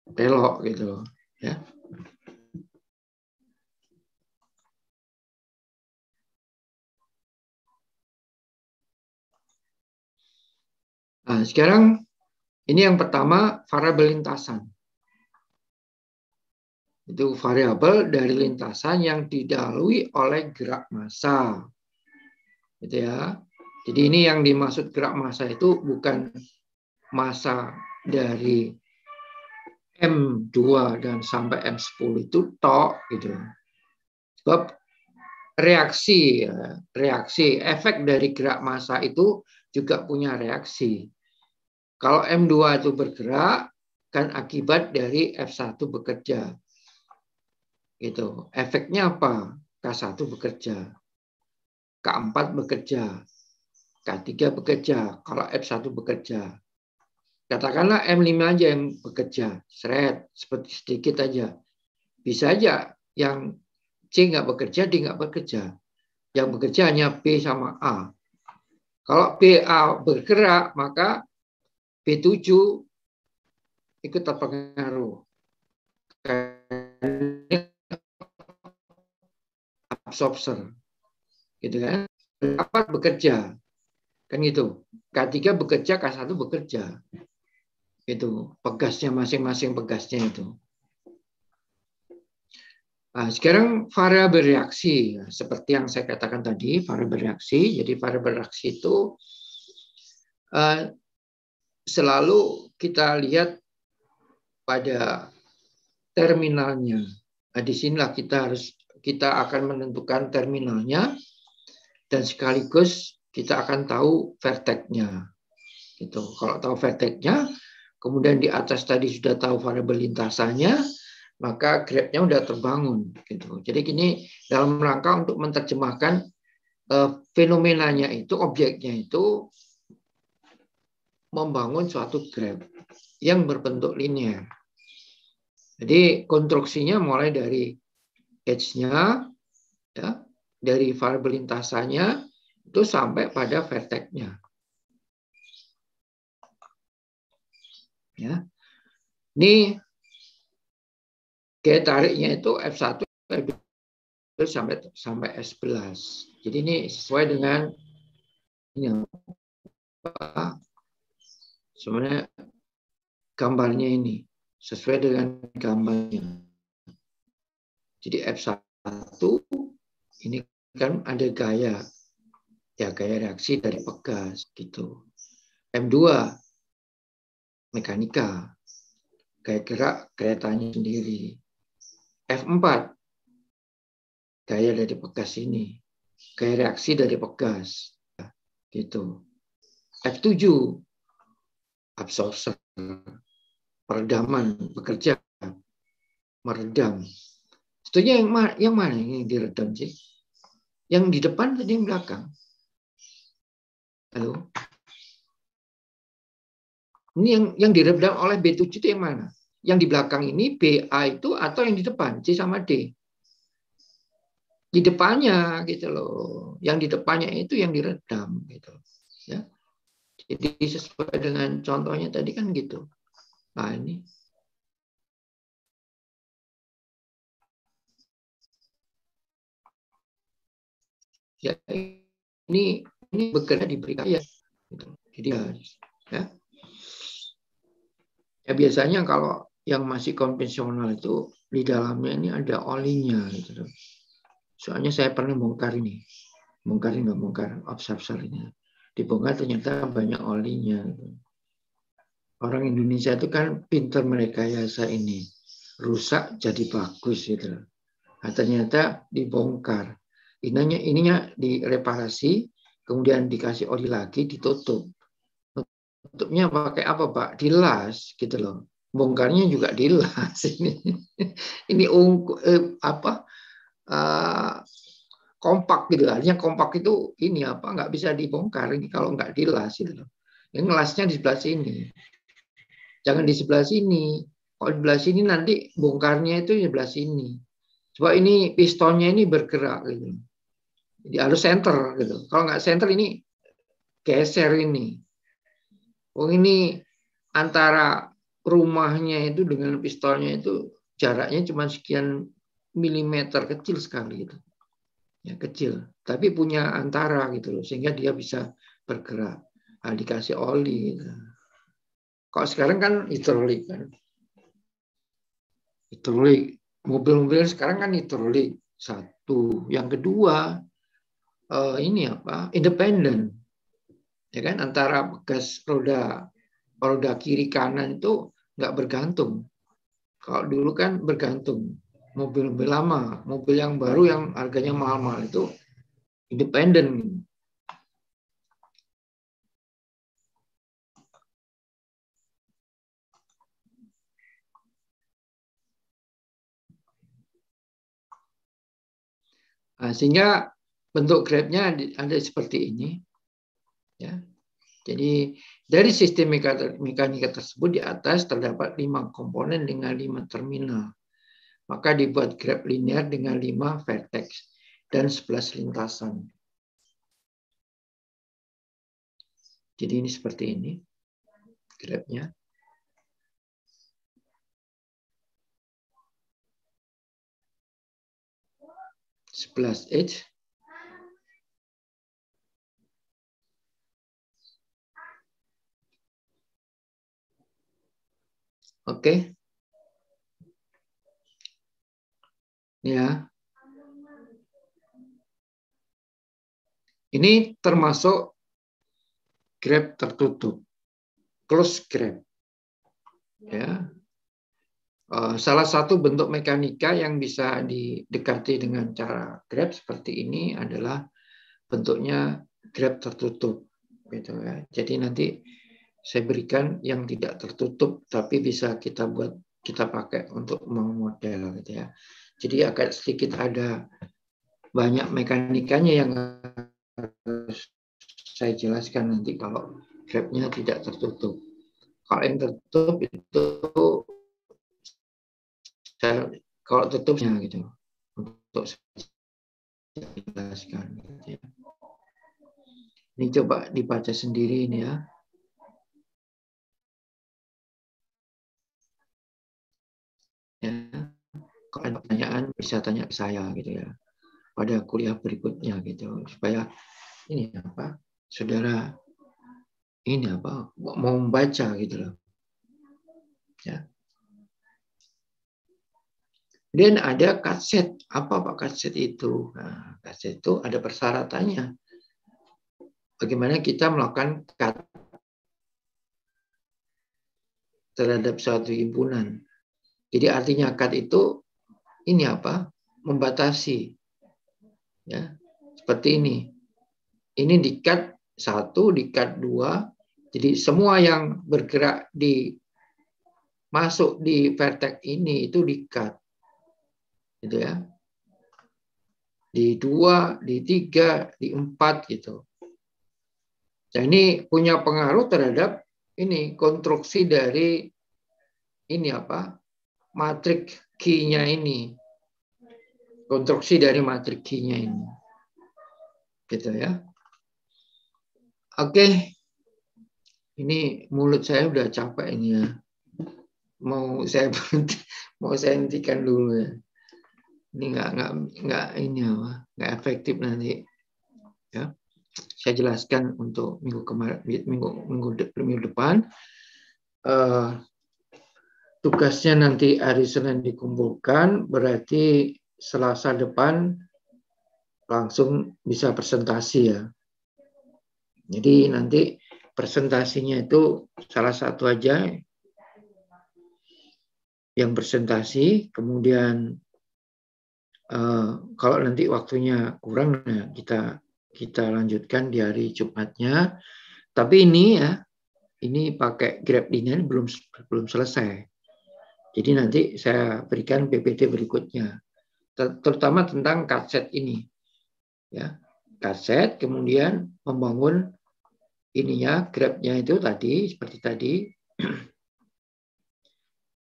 belok gitu, ya. sekarang ini yang pertama variabel lintasan. Itu variabel dari lintasan yang didahului oleh gerak massa. Gitu ya. Jadi ini yang dimaksud gerak massa itu bukan massa dari M2 dan sampai M10 itu tok gitu. Sebab reaksi efek dari gerak massa itu juga punya reaksi. Kalau M2 itu bergerak kan akibat dari F1 bekerja. Gitu. Efeknya apa? K1 bekerja. K4 bekerja. K3 bekerja. Kalau F1 bekerja. Katakanlah M5 aja yang bekerja. Seret, seperti sedikit aja. Bisa aja yang C nggak bekerja, D nggak bekerja. Yang bekerja hanya B sama A. Kalau BA bergerak, maka B7 ikut terpengaruh. Absorption. Gitu kan? K4 bekerja. Kan gitu. K3 bekerja, K1 bekerja. Itu pegasnya masing-masing pegasnya itu. Nah, sekarang variabel reaksi, seperti yang saya katakan tadi, variabel reaksi. Jadi variabel reaksi itu selalu kita lihat pada terminalnya. Nah, disinilah kita akan menentukan terminalnya dan sekaligus kita akan tahu vertexnya. Gitu. Kalau tahu vertexnya, kemudian di atas tadi sudah tahu variabel lintasannya, maka grafnya sudah terbangun. Gitu. Jadi ini dalam rangka untuk menerjemahkan fenomenanya itu, objeknya itu membangun suatu graf yang berbentuk linear. Jadi konstruksinya mulai dari edge-nya, ya, dari variabel lintasannya, itu sampai pada vertexnya. Ya. Ini gaya tariknya itu F1 sampai S11. Jadi ini sesuai dengan ini sebenarnya gambarnya ini sesuai dengan gambarnya. Jadi F1 ini kan ada gaya reaksi dari pegas gitu. M2 mekanika, gaya gerak keretanya sendiri. F4 gaya dari pegas ini, gaya reaksi dari pegas gitu. F7 absorption, peredaman, bekerja, meredam. Sebetulnya yang mana yang diredam sih? Yang di depan atau yang belakang? Halo? Ini yang diredam oleh B7 itu yang mana? Yang di belakang ini BA itu atau yang di depan C sama D? Di depannya gitu loh. Yang di depannya itu yang diredam gitu. Ya. Jadi sesuai dengan contohnya tadi kan gitu. Nah, ini ya ini bekerja diberikan ya. Gitu. Jadi ya. Ya biasanya kalau yang masih konvensional itu di dalamnya ini ada olinya gitu. Soalnya saya pernah bongkar absorber ini. Dibongkar ternyata banyak olinya. Orang Indonesia itu kan pintar merekayasa ini. Rusak jadi bagus gitu. Nah, ternyata dibongkar. Ininya direparasi, kemudian dikasih oli lagi, ditutup. Tutupnya pakai apa, Pak? Dilas gitu loh. Bongkarnya juga dilas ini kompak gitu lah. Artinya kompak itu ini nggak bisa dibongkar ini kalau nggak dilas gitu loh. Yang lasnya di sebelah sini. Jangan di sebelah sini. Kalau di sebelah sini nanti bongkarnya itu di sebelah sini. Coba ini pistonnya ini bergerak gitu. Jadi harus center gitu. Kalau nggak center ini geser ini. Oh ini antara rumahnya itu dengan pistolnya itu jaraknya cuma sekian milimeter, kecil sekali gitu. Ya kecil, tapi punya antara gitu loh sehingga dia bisa bergerak. Nah, dikasih oli gitu. Kalau sekarang kan hidrolik kan. Hidrolik. Mobil-mobil sekarang kan hidrolik. Satu. Yang kedua, ini apa? Independen. Ya kan, antara gas roda kiri kanan itu nggak bergantung. Kalau dulu kan bergantung. Mobil-mobil lama, mobil yang baru yang harganya mahal-mahal itu independen. Nah, sehingga bentuk grabnya ada seperti ini. Ya. Jadi dari sistem mekanika tersebut di atas terdapat 5 komponen dengan 5 terminal. Maka dibuat grab linear dengan 5 vertex dan 11 lintasan. Jadi ini seperti ini grabnya. H. Oke. Ya. Ini termasuk grab tertutup. Close grab. Ya. Salah satu bentuk mekanika yang bisa didekati dengan cara grab seperti ini adalah bentuknya grab tertutup. Gitu ya. Jadi nanti saya berikan yang tidak tertutup tapi bisa kita pakai untuk memodel gitu ya. Jadi agak sedikit ada banyak mekanikanya yang harus saya jelaskan nanti kalau grabnya tidak tertutup. Kalau yang tertutup itu kalau tutupnya gitu untuk saya jelaskan. Gitu ya. Ini coba dibaca sendiri ini ya. Ya, kalau ada pertanyaan bisa tanya ke saya gitu ya pada kuliah berikutnya gitu supaya ini apa saudara ini apa mau membaca gitu loh ya. Dan ada kaset. Apa Pak kaset itu? Nah, kaset itu ada persyaratannya. Bagaimana kita melakukan cut terhadap suatu himpunan. Jadi artinya cut itu ini apa? Membatasi. Ya, seperti ini. Ini di cut 1, di cut 2. Jadi semua yang bergerak masuk di vertex ini itu di cut. Gitu ya. Di 2, di 3, di 4 gitu. Nah, ini punya pengaruh terhadap ini konstruksi dari ini apa? Matriks Q-nya ini. Konstruksi dari matriks Q-nya ini. Gitu ya. Oke. Ini mulut saya udah capek ini ya. Mau saya hentikan dulu ya. Ini nggak ini apa? Nggak efektif nanti. Ya. Saya jelaskan untuk minggu depan. Tugasnya nanti hari Senin dikumpulkan, berarti Selasa depan langsung bisa presentasi ya. Jadi nanti presentasinya itu salah satu aja yang presentasi, kemudian kalau nanti waktunya kurang, nah kita lanjutkan di hari Jumatnya. Tapi ini ya, ini pakai grab linear belum selesai. Jadi nanti saya berikan PPT berikutnya, terutama tentang kaset ini, ya kaset, kemudian membangun ininya, grabnya itu tadi seperti tadi.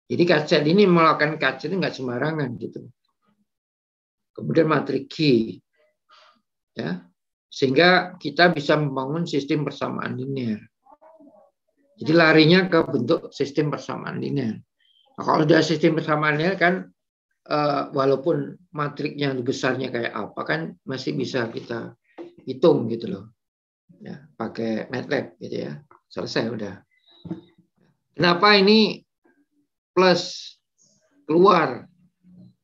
Jadi kaset ini melakukan kaset itu nggak sembarangan gitu. Kemudian matriks Q, ya, sehingga kita bisa membangun sistem persamaan linear. Jadi larinya ke bentuk sistem persamaan linear. Nah, kalau sudah sistem persamaan linear kan walaupun matriknya besarnya kayak apa kan masih bisa kita hitung gitu loh. Ya, pakai MATLAB gitu ya. Selesai udah. Kenapa ini plus keluar?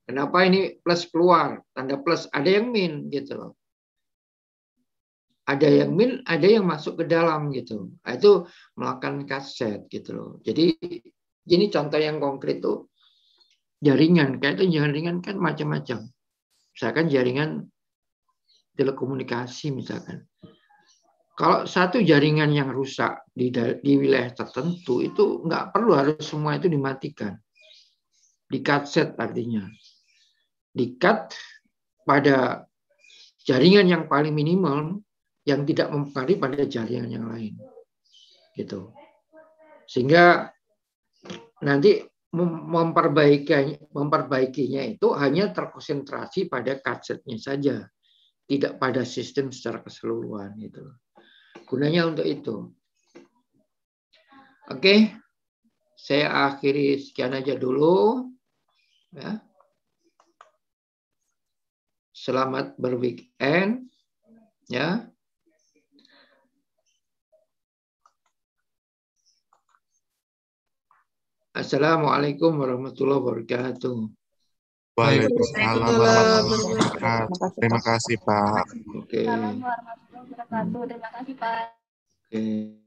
Kenapa ini plus keluar? Tanda plus, ada yang min gitu loh. Ada yang min, ada yang masuk ke dalam gitu. Nah, itu melakukan cut set gitu loh. Jadi ini contoh yang konkret tuh jaringan. Kayak itu jaringan kan macam-macam. Misalkan jaringan telekomunikasi misalkan. Kalau satu jaringan yang rusak di wilayah tertentu itu nggak perlu harus semua itu dimatikan. Di cut set artinya. Di cut pada jaringan yang paling minimal yang tidak mempengaruhi pada jaringan yang lain. Gitu. Sehingga nanti memperbaikinya itu hanya terkonsentrasi pada cut setnya saja. Tidak pada sistem secara keseluruhan gitu. Gunanya untuk itu. Oke, saya akhiri sekian aja dulu. Ya. Selamat berweekend. Ya. Assalamualaikum warahmatullahi wabarakatuh. Waalaikumsalam warahmatullahi wabarakatuh. Terima kasih, Pak. Oke. Assalamualaikum warahmatullahi wabarakatuh. Terima kasih, Pak. Oke.